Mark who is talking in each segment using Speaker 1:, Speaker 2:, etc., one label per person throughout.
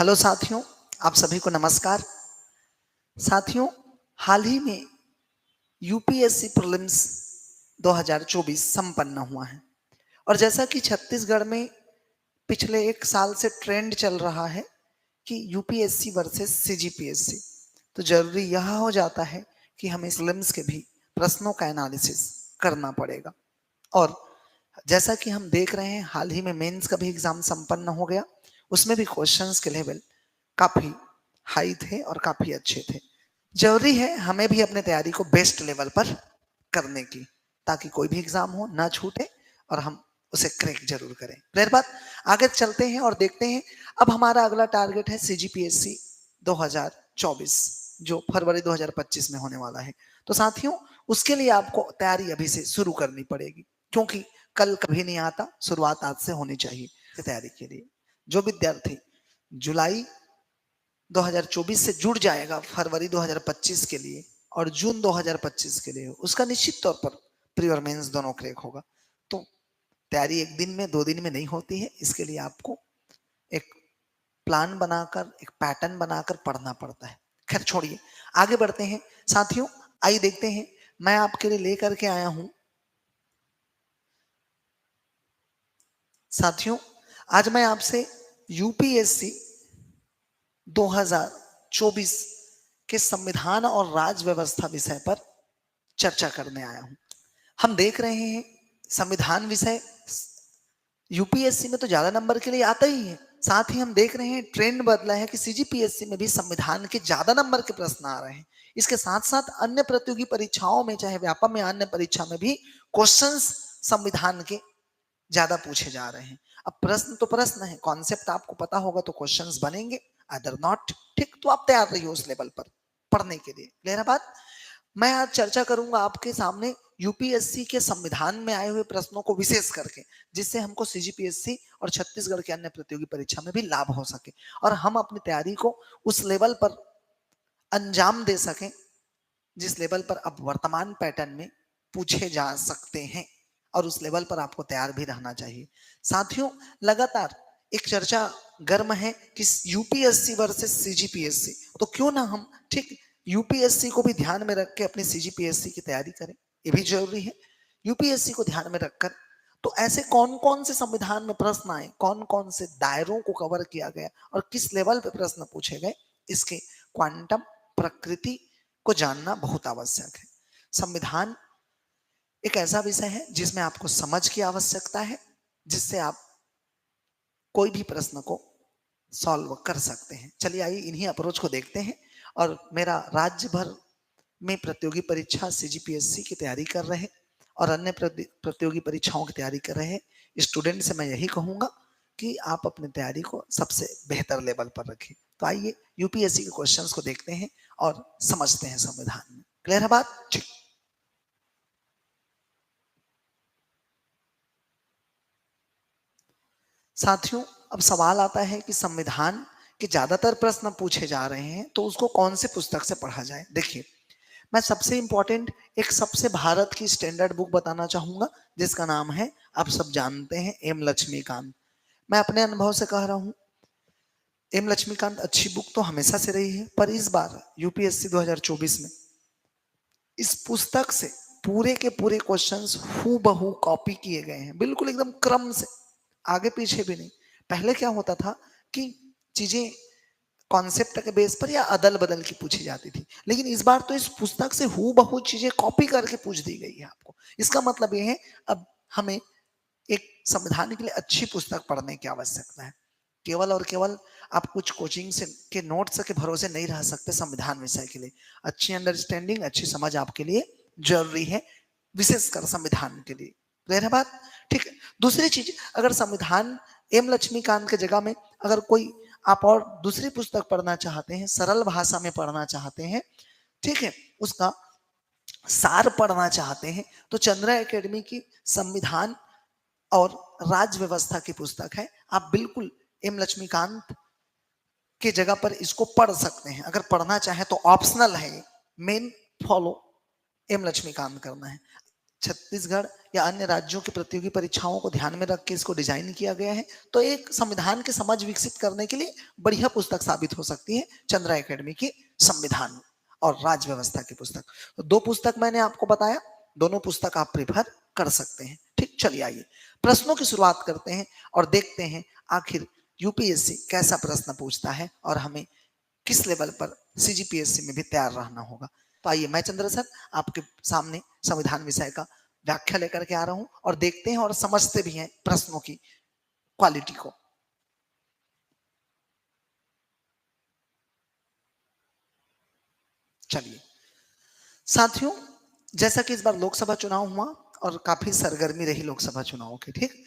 Speaker 1: Hello साथियों, आप सभी को नमस्कार। साथियों, हाल ही में यूपीएससी प्रीलिम्स 2024 संपन्न हुआ है और जैसा कि छत्तीसगढ़ में पिछले एक साल से ट्रेंड चल रहा है कि यूपीएससी वर्सेस सीजीपीएससी, तो जरूरी यह हो जाता है कि हमें प्रीलिम्स के भी प्रश्नों का एनालिसिस करना पड़ेगा। और जैसा कि हम देख रहे हैं, हाल ही में मेंस का भी एग्जाम संपन्न हो गया, उसमें भी क्वेश्चंस के लेवल काफी हाई थे और काफी अच्छे थे। जरूरी है हमें भी अपने तैयारी को बेस्ट लेवल पर करने की, ताकि कोई भी एग्जाम हो ना छूटे और हम उसे क्रैक जरूर करें। फिर बात आगे चलते हैं और देखते हैं। अब हमारा अगला टारगेट है सीजीपीएससी 2024, जो फरवरी 2025 में होने वाला है। तो साथियों, उसके लिए आपको तैयारी अभी से शुरू करनी पड़ेगी, क्योंकि कल कभी नहीं आता, शुरुआत आज से होनी चाहिए। तैयारी के लिए जो विद्यार्थी जुलाई 2024 से जुड़ जाएगा फरवरी 2025 के लिए और जून 2025 के लिए, उसका निश्चित तौर पर प्री और मेंस दोनों क्रैक होगा। तो तैयारी एक दिन में, 2 दिन में नहीं होती है। इसके लिए आपको एक प्लान बनाकर, एक पैटर्न बनाकर पढ़ना पड़ता है। खैर छोड़िए, आगे बढ़ते हैं। साथियों, आइए देखते हैं, मैं आपके लिए लेकर के आया हूं। साथियों, आज मैं आपसे यूपीएससी 2024 के संविधान और राज्य व्यवस्था विषय पर चर्चा करने आया हूं। हम देख रहे हैं संविधान विषय यूपीएससी में तो ज्यादा नंबर के लिए आता ही है, साथ ही हम देख रहे हैं ट्रेंड बदला है कि सीजीपीएससी में भी संविधान के ज्यादा नंबर के प्रश्न आ रहे हैं। इसके साथ साथ अन्य प्रतियोगी परीक्षाओं में, चाहे व्यापम में, अन्य परीक्षा में भी क्वेश्चंस संविधान के ज्यादा पूछे जा रहे हैं। अब प्रश्न तो प्रश्न है, कॉन्सेप्ट आपको पता होगा तो क्वेश्चंस बनेंगे, अदर नॉट। ठीक, तो आप तैयार रहिए उस लेवल पर पढ़ने के लिए। क्लियर है बात? मैं आज चर्चा करूंगा आपके सामने यूपीएससी के संविधान में आए हुए प्रश्नों को विशेष करके, जिससे हमको सीजीपीएससी और छत्तीसगढ़ के अन्य प्रतियोगी परीक्षा में भी लाभ हो सके और हम अपनी तैयारी को उस लेवल पर अंजाम दे सकें जिस लेवल पर अब वर्तमान पैटर्न में पूछे जा सकते हैं, और उस लेवल पर आपको तैयार भी रहना चाहिए। साथियों, लगातार एक चर्चा गर्म है कि यूपीएससी वर्सेस सीजीपीएससी, तो क्यों ना हम ठीक यूपीएससी को भी ध्यान में रख के अपनी सीजीपीएससी की तैयारी करें। ये भी जरूरी है। यूपीएससी को ध्यान में रखकर तो ऐसे कौन कौन से संविधान में प्रश्न आए, कौन कौन से दायरों को कवर किया गया और किस लेवल पे प्रश्न पूछे गए, इसके क्वांटम प्रकृति को जानना बहुत आवश्यक है। संविधान एक ऐसा विषय है जिसमें आपको समझ की आवश्यकता है, जिससे आप कोई भी प्रश्न को सॉल्व कर सकते हैं। चलिए आइए इन्हीं अप्रोच को देखते हैं। और मेरा राज्य भर में प्रतियोगी परीक्षा सीजीपीएससी की तैयारी कर रहे और अन्य प्रतियोगी परीक्षाओं की तैयारी कर रहे स्टूडेंट से मैं यही कहूंगा कि आप अपनी तैयारी को सबसे बेहतर लेवल पर रखें। तो आइए यूपीएससी के क्वेश्चंस को देखते हैं और समझते हैं संविधान में। क्लियर है बात? ठीक। साथियों, अब सवाल आता है कि संविधान के ज्यादातर प्रश्न पूछे जा रहे हैं, तो उसको कौन से पुस्तक से पढ़ा जाए। देखिए, मैं सबसे इंपॉर्टेंट एक सबसे भारत की स्टैंडर्ड बुक बताना चाहूंगा, जिसका नाम है, आप सब जानते हैं, एम लक्ष्मीकांत। मैं अपने अनुभव से कह रहा हूं, एम लक्ष्मीकांत अच्छी बुक तो हमेशा से रही है, पर इस बार यूपीएससी 2024 में इस पुस्तक से पूरे के पूरे क्वेश्चंस हूबहू कॉपी किए गए हैं, बिल्कुल एकदम क्रम से, आगे पीछे भी नहीं। पहले क्या होता था कि चीजें कॉन्सेप्ट के बेस पर या अदल बदल की पूछी जाती थी, लेकिन इस बार तो इस पुस्तक से हूबहू चीजें कॉपी करके पूछ दी गई है आपको। इसका मतलब यह है, अब हमें एक संविधान के लिए अच्छी पुस्तक पढ़ने की आवश्यकता है। केवल और केवल आप कुछ कोचिंग से के नोट्स के भरोसे नहीं रह सकते। संविधान विषय के लिए अच्छी अंडरस्टैंडिंग, अच्छी समझ आपके लिए जरूरी है, विशेषकर संविधान के लिए। क्लियर है बात? ठीक है। दूसरी चीज, अगर संविधान एम लक्ष्मीकांत के जगह में अगर कोई आप और दूसरी पुस्तक पढ़ना चाहते हैं, सरल भाषा में पढ़ना चाहते हैं, ठीक है, उसका सार पढ़ना चाहते हैं, तो चंद्रा एकेडमी की संविधान और राज्य व्यवस्था की पुस्तक है। आप बिल्कुल एम लक्ष्मीकांत के जगह पर इसको पढ़ सकते हैं। अगर पढ़ना चाहे तो ऑप्शनल है, मेन फॉलो एम लक्ष्मीकांत करना है। छत्तीसगढ़ या अन्य राज्यों की प्रतियोगी परीक्षाओं को ध्यान में रख के इसको डिजाइन किया गया है। तो एक संविधान की समझ विकसित करने के लिए बढ़िया पुस्तक साबित हो सकती है चंद्रा एकेडमी की संविधान और राज्य व्यवस्था की पुस्तक। तो दो पुस्तक मैंने आपको बताया, दोनों पुस्तक आप प्रिफर कर सकते हैं। ठीक, चलिए आइए प्रश्नों की शुरुआत करते हैं और देखते हैं आखिर यूपीएससी कैसा प्रश्न पूछता है और हमें किस लेवल पर सीजीपीएससी में भी तैयार रहना होगा। तो आइए मैं चंद्र सर आपके सामने संविधान विषय का व्याख्या लेकर के आ रहा हूं और देखते हैं और समझते भी हैं प्रश्नों की क्वालिटी को। चलिए साथियों, जैसा कि इस बार लोकसभा चुनाव हुआ और काफी सरगर्मी रही लोकसभा चुनाव की, ठीक,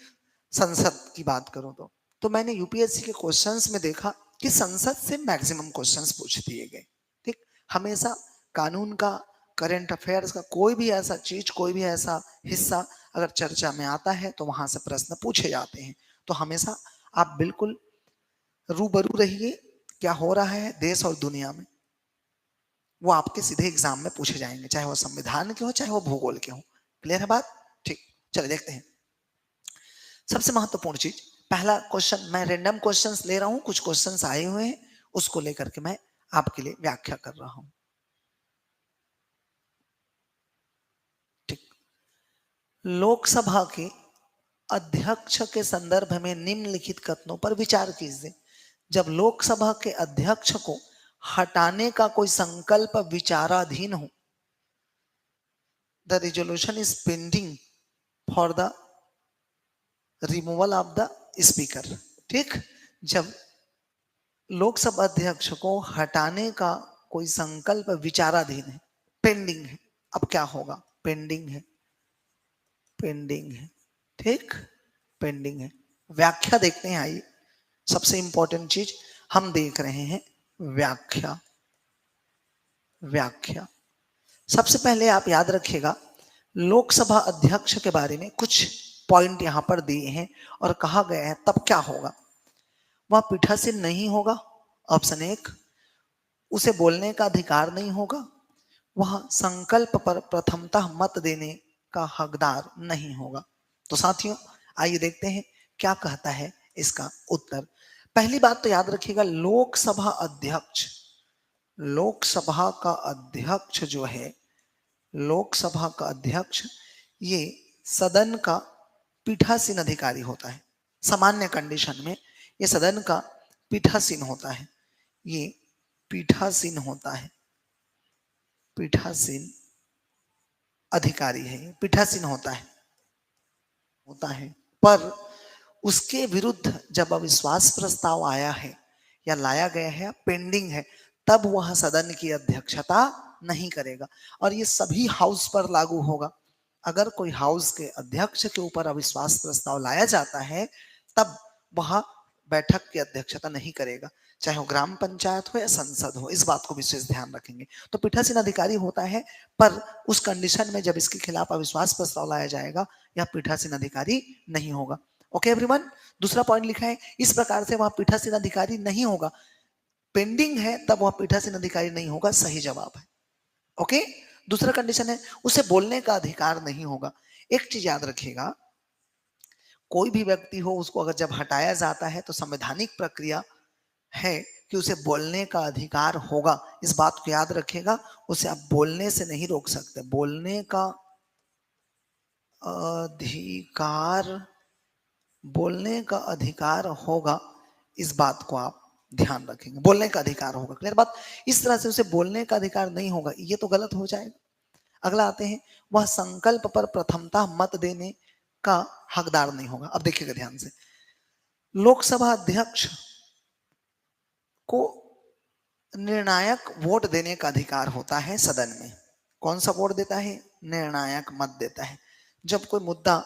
Speaker 1: संसद की बात करूं तो मैंने यूपीएससी के क्वेश्चंस में देखा कि संसद से मैक्सिमम क्वेश्चंस पूछ दिए गए। ठीक, हमेशा कानून का, करंट अफेयर्स का कोई भी ऐसा चीज, कोई भी ऐसा हिस्सा अगर चर्चा में आता है तो वहां से प्रश्न पूछे जाते हैं। तो हमेशा आप बिल्कुल रूबरू रहिए क्या हो रहा है देश और दुनिया में, वो आपके सीधे एग्जाम में पूछे जाएंगे, चाहे वो संविधान के हो चाहे वो भूगोल के हो। क्लियर है बात? ठीक, चलिए देखते हैं। सबसे महत्वपूर्ण चीज, पहला क्वेश्चन, मैं रैंडम क्वेश्चंस ले रहा हूं, कुछ क्वेश्चंस आए हुए हैं उसको लेकर के मैं आपके लिए व्याख्या कर रहा हूं। ठीक, लोकसभा के अध्यक्ष के संदर्भ में निम्नलिखित कथनों पर विचार कीजिए। जब लोकसभा के अध्यक्ष को हटाने का कोई संकल्प विचाराधीन हो, the resolution is pending for the removal of the speaker. ठीक, जब लोकसभा अध्यक्ष को हटाने का कोई संकल्प विचाराधीन है, पेंडिंग है, अब क्या होगा? पेंडिंग है, पेंडिंग है, ठीक, पेंडिंग है। व्याख्या देखते हैं, आइए सबसे इंपॉर्टेंट चीज हम देख रहे हैं व्याख्या। व्याख्या सबसे पहले आप याद रखिएगा, लोकसभा अध्यक्ष के बारे में कुछ पॉइंट यहां पर दिए हैं और कहा गया है तब क्या होगा। वह पीठासीन नहीं होगा, ऑप्शन एक, उसे बोलने का अधिकार नहीं होगा, वह संकल्प पर प्रथमतः मत देने का हकदार नहीं होगा। तो साथियों आइए देखते हैं क्या कहता है इसका उत्तर। पहली बात तो याद रखिएगा, लोकसभा अध्यक्ष, लोकसभा का अध्यक्ष जो है, लोकसभा का अध्यक्ष ये सदन का पीठासीन अधिकारी होता है। सामान्य कंडीशन में ये सदन का पीठासीन होता है, ये पीठासीन होता है, पीठासीन अधिकारी है, पीठासीन होता है, होता है। पर उसके विरुद्ध जब अविश्वास प्रस्ताव आया है या लाया गया है, पेंडिंग है, तब वह सदन की अध्यक्षता नहीं करेगा। और ये सभी हाउस पर लागू होगा। अगर कोई हाउस के अध्यक्ष के ऊपर अविश्वास प्रस्ताव लाया जाता है तब वह बैठक की अध्यक्षता नहीं करेगा, चाहे वो ग्राम पंचायत हो या संसद हो। इस बात को विशेष ध्यान रखेंगे। तो पीठासीन अधिकारी होता है, पर उस कंडीशन में जब इसके खिलाफ अविश्वास प्रस्ताव लाया जाएगा यह पीठासीन अधिकारी नहीं होगा। ओके एवरीवन, दूसरा पॉइंट लिखा है इस प्रकार से वह पीठासीन अधिकारी नहीं होगा, पेंडिंग है तब वह पीठासीन अधिकारी नहीं होगा, सही जवाब है। ओके, दूसरा कंडीशन है उसे बोलने का अधिकार नहीं होगा। एक चीज याद रखिएगा, कोई भी व्यक्ति हो उसको अगर जब हटाया जाता है तो संवैधानिक प्रक्रिया है कि उसे बोलने का अधिकार होगा। इस बात को याद रखिएगा, उसे आप बोलने से नहीं रोक सकते। बोलने का अधिकार, बोलने का अधिकार होगा, इस बात को आप ध्यान रखेंगे, बोलने का अधिकार होगा। क्लियर बात? इस तरह से उसे बोलने का अधिकार नहीं होगा, ये तो गलत हो जाएगा। अगला आते हैं, वह संकल्प पर प्रथमतः मत देने का हकदार नहीं होगा। अब देखिएगा ध्यान से, लोकसभा अध्यक्ष को निर्णायक वोट देने का अधिकार होता है सदन में। कौन सा वोट देता है? निर्णायक मत देता है। जब कोई मुद्दा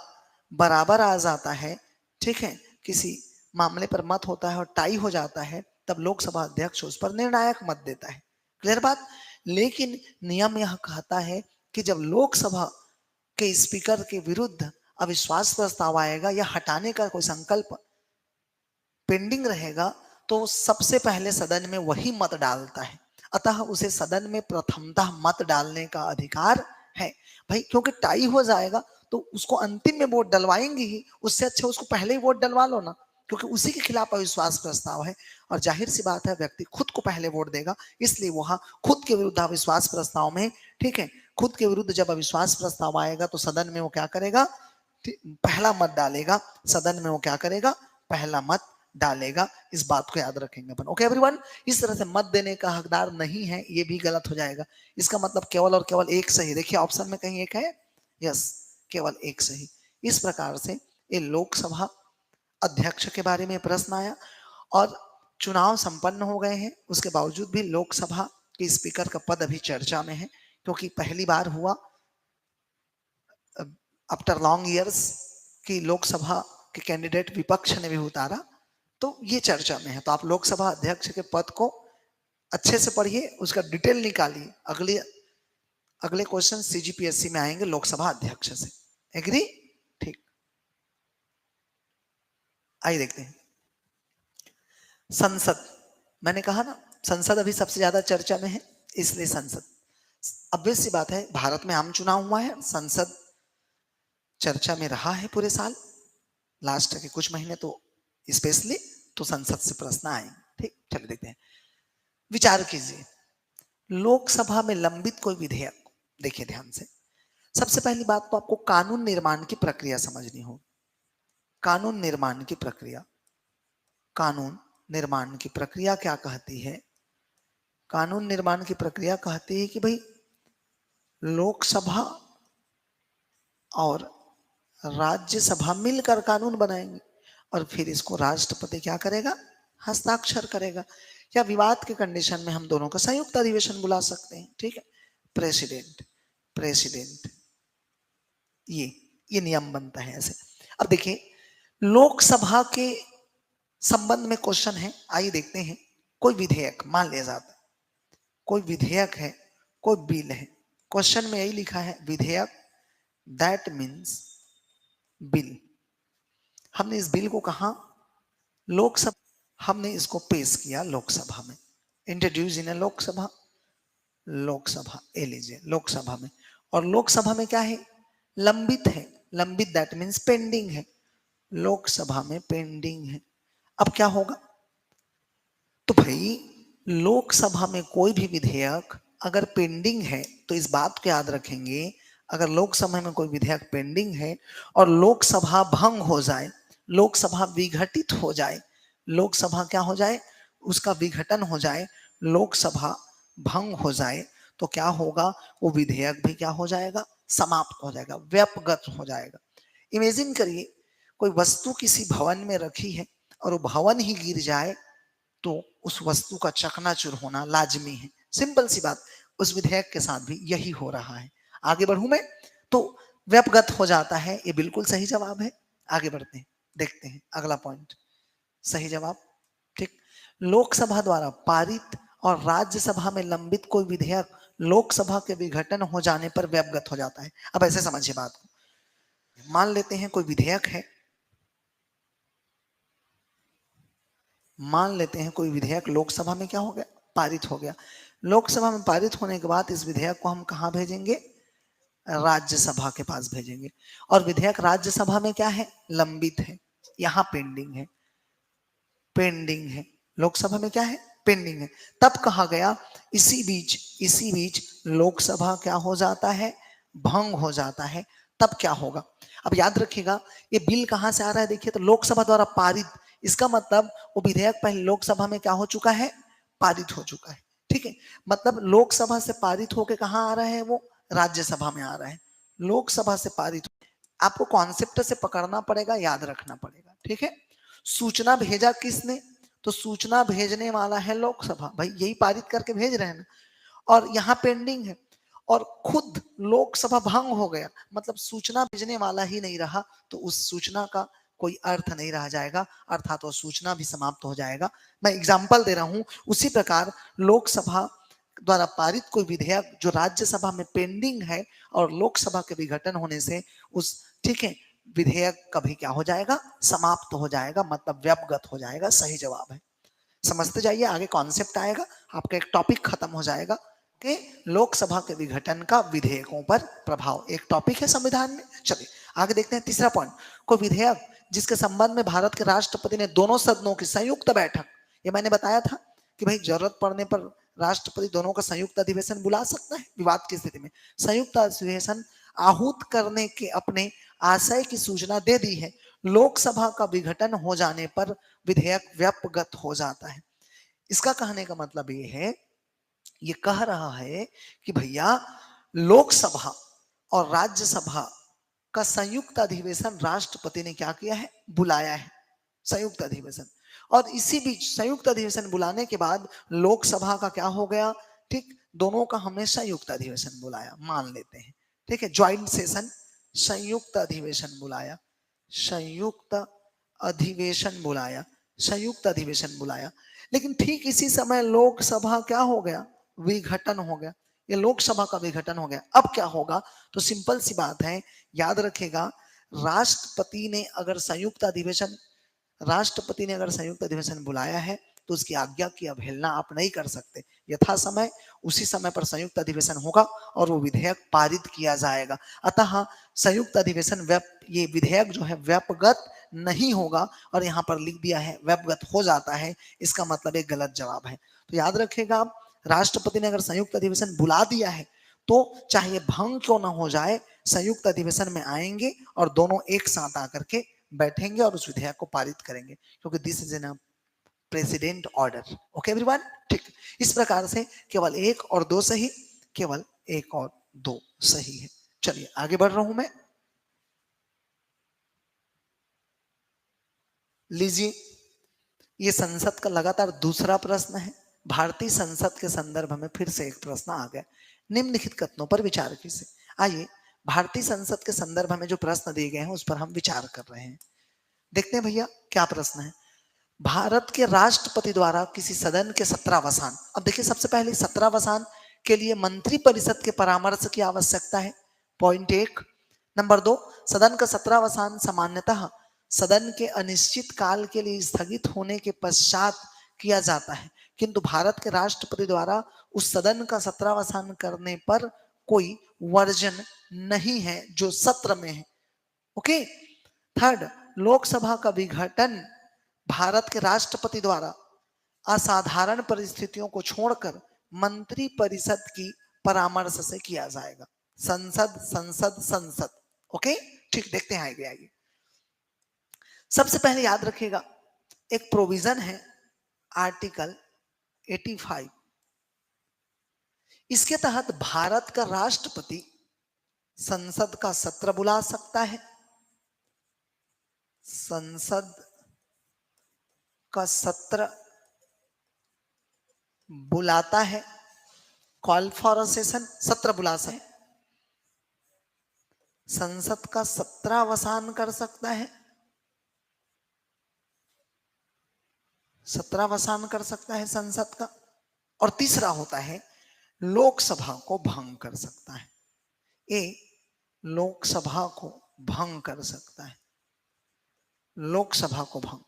Speaker 1: बराबर आ जाता है, ठीक है, किसी मामले पर मत होता है और टाई हो जाता है, तब लोकसभा अध्यक्ष उस पर निर्णायक मत देता है। क्लियर बात? लेकिन नियम यह कहता है कि जब लोकसभा के स्पीकर के विरुद्ध अविश्वास प्रस्ताव आएगा या हटाने का कोई संकल्प पेंडिंग रहेगा तो सबसे पहले सदन में वही मत डालता है। अतः उसे सदन में प्रथमतः मत डालने का अधिकार है भाई, क्योंकि टाई हो जाएगा तो उसको अंतिम में वोट डलवाएंगे ही, उससे अच्छा उसको पहले ही वोट डलवा लो ना, क्योंकि उसी के खिलाफ अविश्वास प्रस्ताव है। और जाहिर सी बात है व्यक्ति खुद को पहले वोट देगा, इसलिए वहां खुद के विरुद्ध अविश्वास प्रस्ताव में, ठीक है, खुद के विरुद्ध जब अविश्वास प्रस्ताव आएगा तो सदन में वो क्या करेगा, पहला मत डालेगा। सदन में वो क्या करेगा, पहला मत डालेगा। इस बात को याद रखेंगे अपन। ओके एवरीवन, इस तरह से मत देने का हकदार नहीं है, ये भी गलत हो जाएगा। इसका मतलब केवल और केवल एक सही, देखिए ऑप्शन में कहीं एक है, यस, केवल एक सही। इस प्रकार से ये लोकसभा अध्यक्ष के बारे में प्रश्न आया। और चुनाव संपन्न हो गए हैं, उसके बावजूद भी लोकसभा के स्पीकर का पद अभी चर्चा में है, क्योंकि पहली बार हुआ आफ्टर लॉन्ग इयर्स कि लोकसभा के कैंडिडेट विपक्ष ने भी उतारा, तो ये चर्चा में है। तो आप लोकसभा अध्यक्ष के पद को अच्छे से पढ़िए, उसका डिटेल निकालिए। अगले क्वेश्चन सीजीपीएससी में आएंगे लोकसभा अध्यक्ष से। एग्री? ठीक, आइए देखते हैं। संसद, मैंने कहा ना संसद अभी सबसे ज्यादा चर्चा में है, इसलिए संसद, ऑब्वियस सी बात है, भारत में आम चुनाव हुआ है, संसद चर्चा में रहा है पूरे साल, लास्ट के कुछ महीने तो स्पेशली, तो संसद से प्रश्न आएंगे। ठीक, चलिए देखते हैं। विचार कीजिए, लोकसभा में लंबित कोई विधेयक, देखिए ध्यान से, सबसे पहली बात तो आपको कानून निर्माण की प्रक्रिया समझनी होगी। कानून निर्माण की प्रक्रिया, कानून निर्माण की प्रक्रिया क्या कहती है? कानून निर्माण की प्रक्रिया कहती है कि भाई लोकसभा और राज्यसभा मिलकर कानून बनाएंगे और फिर इसको राष्ट्रपति क्या करेगा, हस्ताक्षर करेगा, या विवाद के कंडीशन में हम दोनों का संयुक्त अधिवेशन बुला सकते हैं। ठीक है, प्रेसिडेंट, प्रेसिडेंट, ये नियम बनता है ऐसे। अब देखिए लोकसभा के संबंध में क्वेश्चन है, आइए देखते हैं। कोई विधेयक मान लिया जाता है, कोई विधेयक है, कोई बिल है, क्वेश्चन में यही लिखा है विधेयक, दैट मीन्स बिल। हमने इस बिल को कहा लोकसभा, हमने इसको पेश किया लोकसभा में, इंट्रोड्यूस इन लोकसभा, लोकसभा ए लीजिए लोकसभा में। और लोकसभा में क्या है, लंबित है, लंबित दैट मीन्स पेंडिंग है, लोकसभा में पेंडिंग है। अब क्या होगा, तो भाई लोकसभा में कोई भी विधेयक अगर पेंडिंग है तो इस बात को याद रखेंगे, अगर लोकसभा में कोई विधेयक पेंडिंग है और लोकसभा भंग हो जाए, लोकसभा विघटित हो जाए, लोकसभा क्या हो जाए, उसका विघटन हो जाए, लोकसभा भंग हो जाए, तो क्या होगा, वो विधेयक भी क्या हो जाएगा, समाप्त हो जाएगा, व्यपगत हो जाएगा। इमेजिन करिए कोई वस्तु किसी भवन में रखी है और वो भवन ही गिर जाए तो उस वस्तु का चकनाचूर होना लाजमी है। सिंपल सी बात, उस विधेयक के साथ भी यही हो रहा है। आगे बढ़ूं मैं, तो व्यपगत हो जाता है, ये बिल्कुल सही जवाब है। आगे बढ़ते हैं, देखते हैं अगला पॉइंट, सही जवाब। ठीक, लोकसभा द्वारा पारित और राज्यसभा में लंबित कोई विधेयक लोकसभा के विघटन हो जाने पर व्यपगत हो जाता है। अब ऐसे समझिए बात को, मान लेते हैं कोई विधेयक है, मान लेते हैं कोई विधेयक लोकसभा में क्या हो गया, पारित हो गया। लोकसभा में पारित होने के बाद इस विधेयक को हम कहां भेजेंगे, राज्यसभा के पास भेजेंगे। और विधेयक राज्यसभा में क्या है, लंबित है, यहां पेंडिंग है, पेंडिंग है, लोकसभा में क्या है, पेंडिंग है। तब कहा गया इसी बीच लोकसभा क्या हो जाता है, भंग हो जाता है। तब क्या होगा, अब याद रखिएगा ये बिल कहां से आ रहा है, देखिए तो लोकसभा द्वारा पारित, इसका मतलब वो विधेयक पहले लोकसभा में क्या हो चुका है, पारित हो चुका है। ठीक है, मतलब लोकसभा से पारित होके कहां आ रहा है, वो राज्यसभा में आ रहा है। लोकसभा से पारित, आपको कॉन्सेप्ट से पकड़ना पड़ेगा, याद रखना पड़ेगा। ठीक है, सूचना भेजा किसने, तो सूचना भेजने वाला है लोकसभा, भाई यही पारित करके भेज रहे हैं ना, और यहाँ पेंडिंग है, और खुद लोकसभा भंग हो गया, मतलब सूचना भेजने वाला ही नहीं रहा, तो उस सूचना का कोई अर्थ नहीं रह जाएगा, अर्थात वो सूचना भी समाप्त हो जाएगा। मैं एग्जाम्पल दे रहा हूं, उसी प्रकार लोकसभा द्वारा पारित कोई विधेयक जो राज्यसभा में पेंडिंग है और लोकसभा के विघटन होने से उस, ठीक है, विधेयक कभी क्या हो जाएगा, समाप्त हो जाएगा, मतलब व्यपगत हो जाएगा। सही जवाब है, समझते जाइए, आगे कॉन्सेप्ट आएगा, आपका एक टॉपिक खत्म हो जाएगा। कि लोकसभा के विघटन का विधेयकों पर प्रभाव एक टॉपिक है संविधान में। चलिए आगे देखते हैं तीसरा पॉइंट। कोई विधेयक जिसके संबंध में भारत के राष्ट्रपति ने दोनों सदनों की संयुक्त बैठक, ये मैंने बताया था कि भाई जरूरत पड़ने पर राष्ट्रपति दोनों का संयुक्त अधिवेशन बुला सकता है विवाद की स्थिति में। संयुक्त अधिवेशन आहूत करने के अपने आशय की सूचना दे दी है। लोकसभा का विघटन हो जाने पर विधेयक व्यपगत हो जाता है। इसका कहने का मतलब ये है, ये कह रहा है कि भैया लोकसभा और राज्यसभा का संयुक्त अधिवेशन राष्ट्रपति ने क्या किया है, बुलाया है संयुक्त अधिवेशन। और इसी बीच संयुक्त अधिवेशन बुलाने के बाद लोकसभा का क्या हो गया, ठीक, दोनों का हमने संयुक्त अधिवेशन बुलाया, मान लेते हैं, ठीक है, ज्वाइंट सेशन, संयुक्त अधिवेशन बुलाया, संयुक्त अधिवेशन बुलाया, संयुक्त अधिवेशन बुलाया। लेकिन ठीक इसी समय लोकसभा क्या हो गया, विघटन हो गया, ये लोकसभा का विघटन हो गया। अब क्या होगा, तो सिंपल सी बात है, याद रखेगा, राष्ट्रपति ने अगर संयुक्त अधिवेशन बुलाया है तो उसकी आज्ञा की अवहेलना आप नहीं कर सकते। यथा समय उसी समय पर संयुक्त अधिवेशन होगा और वो विधेयक पारित किया जाएगा। अतः संयुक्त अधिवेशन ये विधेयक जो है व्यपगत नहीं होगा, और यहाँ पर लिख दिया है व्यपगत हो जाता है, इसका मतलब एक गलत जवाब है। तो याद रखेगा, राष्ट्रपति ने अगर संयुक्त अधिवेशन बुला दिया है तो चाहे भंग क्यों ना हो जाए, संयुक्त अधिवेशन में आएंगे और दोनों एक साथ आकर के बैठेंगे और उस विधेयक को पारित करेंगे, क्योंकि this is an president order. Okay everyone, ठीक। इस प्रकार से केवल एक और दो सही, केवल एक और दो सही है। चलिए आगे बढ़ रहा हूं मैं। लीजिए, ये संसद का लगातार दूसरा प्रश्न है। भारतीय संसद के संदर्भ में फिर से एक प्रश्न आ गया। निम्नलिखित कथनों पर विचार कीजिए। आइए भारतीय संसद के संदर्भ में जो प्रश्न दिए गए हैं उस पर हम विचार कर रहे हैं। देखते हैं भैया क्या प्रश्न है। भारत के राष्ट्रपति द्वारा किसी सदन के सत्रावसान, अब देखिए सबसे पहले सत्रावसान के लिए मंत्री परिषद के परामर्श की आवश्यकता है, पॉइंट एक। नंबर दो, सदन का सत्रावसान सामान्यतः सदन के अनिश्चित काल के लिए स्थगित होने के पश्चात किया जाता है, किंतु भारत के राष्ट्रपति द्वारा उस सदन का सत्रावसान करने पर कोई वर्जन नहीं है जो सत्र में है। ओके। थर्ड, लोकसभा का विघटन भारत के राष्ट्रपति द्वारा असाधारण परिस्थितियों को छोड़कर मंत्री परिषद की परामर्श से किया जाएगा। संसद संसद संसद। ओके, ठीक, देखते हैं आगे आगे। सबसे पहले याद रखिएगा, एक प्रोविजन है आर्टिकल 85, इसके तहत भारत का राष्ट्रपति संसद का सत्र बुला सकता है, संसद का सत्र बुलाता है, कॉल फॉर अ सेशन, सत्र बुला सकता है, संसद का सत्रावसान कर सकता है, सत्रावसान कर सकता है संसद का, और तीसरा होता है लोकसभा को भंग कर सकता है। ए, लोकसभा को भंग कर सकता है, लोकसभा को भंग,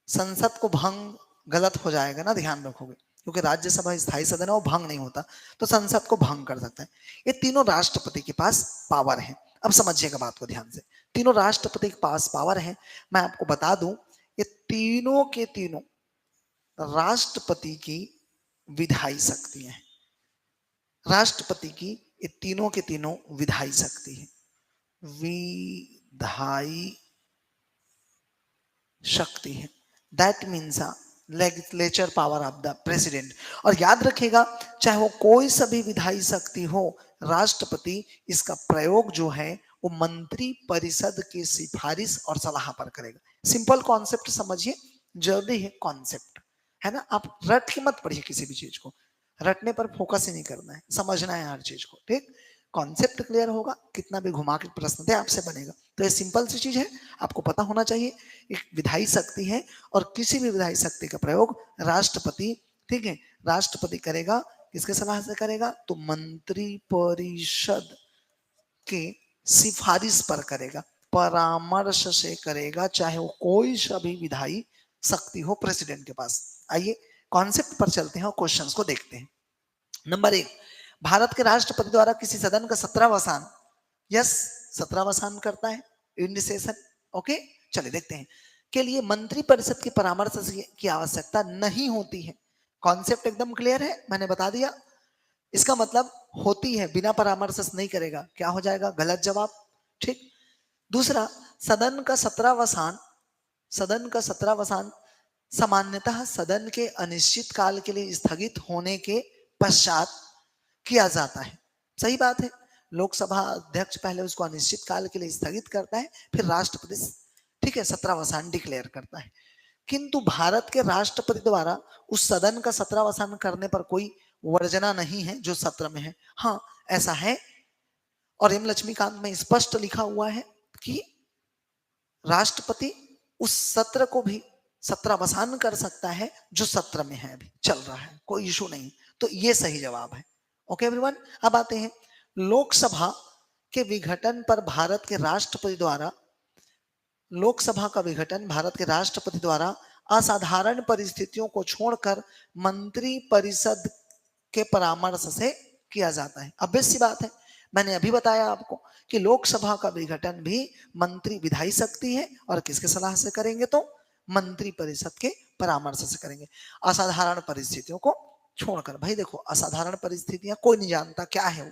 Speaker 1: संसद को भंग गलत हो जाएगा ना, ध्यान रखोगे, क्योंकि राज्यसभा स्थायी सदन है, वो भंग नहीं होता, तो संसद को भंग कर सकता है। ये तीनों राष्ट्रपति के पास पावर है। अब समझिएगा बात को ध्यान से, तीनों राष्ट्रपति के पास पावर है। मैं आपको बता दूं, ये तीनों के तीनों राष्ट्रपति की विधायी शक्ति है, राष्ट्रपति की ये तीनों के तीनों विधायी शक्ति है, विधायी शक्ति है। That means legislature power of the president. और याद रखिएगा, चाहे वो कोई सा भी विधायी शक्ति हो, राष्ट्रपति इसका प्रयोग जो है वो मंत्री परिषद की सिफारिश और सलाह पर करेगा। सिंपल कॉन्सेप्ट समझिए, जल्दी है कॉन्सेप्ट, है ना। आप रट के मत पढ़िए किसी भी चीज को, रटने पर फोकस ही नहीं करना है, समझना है हर चीज को, ठीक। कॉन्सेप्ट क्लियर होगा, कितना भी घुमा के प्रश्न दे आपसे बनेगा। तो ये सिंपल सी चीज है, आपको पता होना चाहिए। एक विधायी शक्ति है और किसी भी विधायी शक्ति का प्रयोग राष्ट्रपति, ठीक है, राष्ट्रपति करेगा, किसके सलाह से करेगा, तो मंत्री परिषद के सिफारिश पर करेगा, परामर्श से करेगा, चाहे वो कोई सा भी विधायी शक्ति हो प्रेसिडेंट के पास। आइए कॉन्सेप्ट पर चलते हैं और क्वेश्चंस को देखते हैं। नंबर एक, भारत के राष्ट्रपति द्वारा किसी सदन का 17वां यस 17वां करता है इन सेशन। ओके चलिए देखते हैं के लिए मंत्री परिषद की परामर्श की आवश्यकता नहीं होती है। कॉन्सेप्ट एकदम क्लियर है, मैंने बता दिया। इसका मतलब होती है, बिना परामर्श नहीं करेगा क्या हो जाएगा, गलत जवाब। ठीक। दूसरा, सदन का 17वां सामान्यतः सदन के अनिश्चित काल के लिए स्थगित होने के पश्चात किया जाता है। सही बात है, लोकसभा अध्यक्ष पहले उसको अनिश्चित काल के लिए स्थगित करता है, फिर राष्ट्रपति ठीक है 17वां डिक्लेयर करता है। किंतु भारत के राष्ट्रपति द्वारा उस सदन का 17वां करने पर कोई वर्जना नहीं है जो सत्र में है। हाँ ऐसा है, और एम लक्ष्मीकांत में स्पष्ट लिखा हुआ है कि राष्ट्रपति उस सत्र को भी 17वां कर सकता है जो सत्र में है, अभी चल रहा है, कोई इशू नहीं। तो ये सही जवाब है। ओके एवरीवन, अब आते हैं लोकसभा के विघटन पर भारत के राष्ट्रपति द्वारा, लोकसभा का विघटन भारत के राष्ट्रपति द्वारा असाधारण परिस्थितियों को छोड़कर मंत्री परिषद के परामर्श से किया जाता है। अब सी बात है, मैंने अभी बताया आपको कि लोकसभा का विघटन भी मंत्री विधायी शक्ति है, और किसके सलाह से करेंगे तो मंत्री परिषद के परामर्श से करेंगे, असाधारण परिस्थितियों को छोड़कर। भाई देखो असाधारण परिस्थितियां कोई नहीं जानता क्या है वो,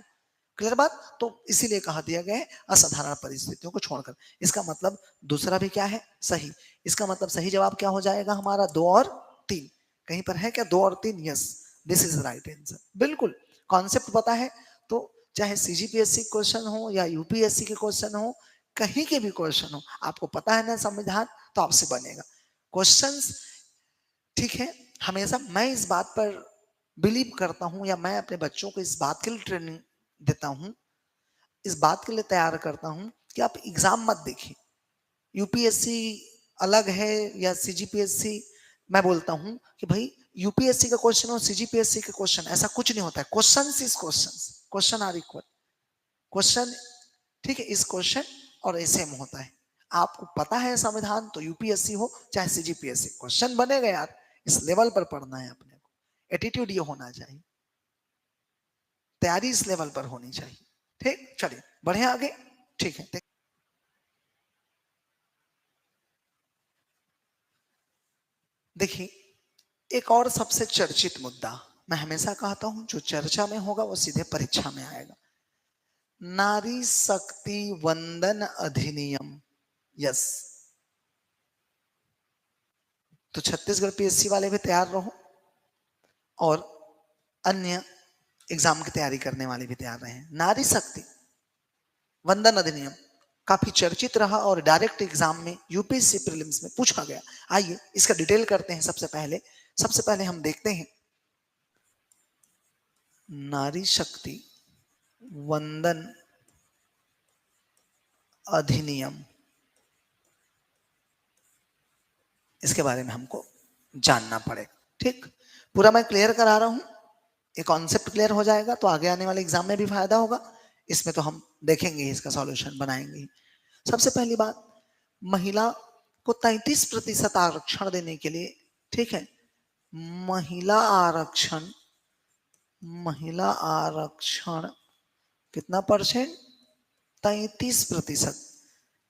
Speaker 1: क्लियर बात। तो इसीलिए कहा दिया गया है असाधारण परिस्थितियों को छोड़कर। इसका मतलब दूसरा भी क्या है, सही। इसका मतलब सही जवाब क्या हो जाएगा हमारा, 2 और 3। कहीं पर है क्या 2 और 3, yes this is right answer. बिल्कुल कॉन्सेप्ट पता है तो चाहे सीजीपीएससी क्वेश्चन हो या यूपीएससी के क्वेश्चन हो, कहीं के भी क्वेश्चन हो, आपको पता है ना संविधान, तो आपसे बनेगा क्वेश्चंस। ठीक है, हमेशा मैं इस बात पर बिलीव करता हूं, या मैं अपने बच्चों को इस बात के लिए ट्रेनिंग देता हूं, इस बात के लिए तैयार करता हूं कि आप एग्जाम मत देखिए, यूपीएससी अलग है या सीजीपीएससी। मैं बोलता हूं कि भाई यूपीएससी का क्वेश्चन और सीजीपीएससी का क्वेश्चन ऐसा कुछ नहीं होता है, questions is questions, question are equal question. ठीक है, इस क्वेश्चन और एसएम होता है। आपको पता है संविधान, तो यूपीएससी हो चाहे सीजीपीएससी क्वेश्चन बनेगा यार, इस लेवल पर पढ़ना है अपने को, एटीट्यूड ये होना चाहिए, तैयारी इस लेवल पर होनी चाहिए। ठीक, चलिए बढ़े आगे। ठीक है, देखिए एक और सबसे चर्चित मुद्दा, मैं हमेशा कहता हूं जो चर्चा में होगा वो सीधे परीक्षा में आएगा, नारी शक्ति वंदन अधिनियम। यस, तो छत्तीसगढ़ पीएससी वाले भी तैयार रहो, और अन्य एग्जाम की तैयारी करने वाले भी तैयार रहे। नारी शक्ति वंदन अधिनियम काफी चर्चित रहा और डायरेक्ट एग्जाम में यूपीएससी प्रीलिम्स में पूछा गया। आइए इसका डिटेल करते हैं। सबसे पहले हम देखते हैं नारी शक्ति वंदन अधिनियम, इसके बारे में हमको जानना पड़ेगा। ठीक, पूरा मैं क्लियर करा रहा हूं, ये कॉन्सेप्ट क्लियर हो जाएगा तो आगे आने वाले एग्जाम में भी फायदा होगा। इसमें तो हम देखेंगे, इसका सॉल्यूशन बनाएंगे। सबसे पहली बात, महिला को 33% आरक्षण देने के लिए, ठीक है, महिला आरक्षण, महिला आरक्षण कितना परसेंट, 33%।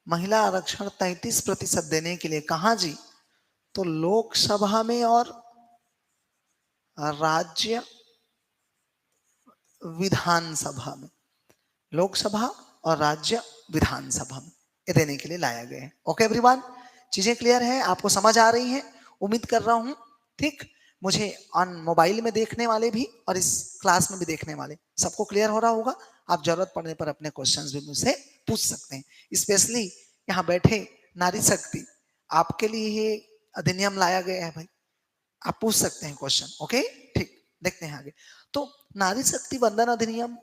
Speaker 1: महिला आरक्षण 33% देने के लिए कहा जी, तो लोकसभा में और राज्य विधानसभा में, लोकसभा और राज्य विधानसभा में ये देने के लिए लाया गया है। ओके एवरीवन, चीजें क्लियर है, आपको समझ आ रही हैं उम्मीद कर रहा हूं। ठीक, मुझे ऑन मोबाइल में देखने वाले भी और इस क्लास में भी देखने वाले सबको क्लियर हो रहा होगा। आप जरूरत पड़ने पर अपने क्वेश्चंस भी मुझसे पूछ सकते हैं। स्पेशली यहाँ बैठे नारी शक्ति, आपके लिए ये अधिनियम लाया गया है भाई, आप पूछ सकते हैं क्वेश्चन। ओके ठीक, देखते हैं आगे। तो नारी शक्ति वंदन अधिनियम,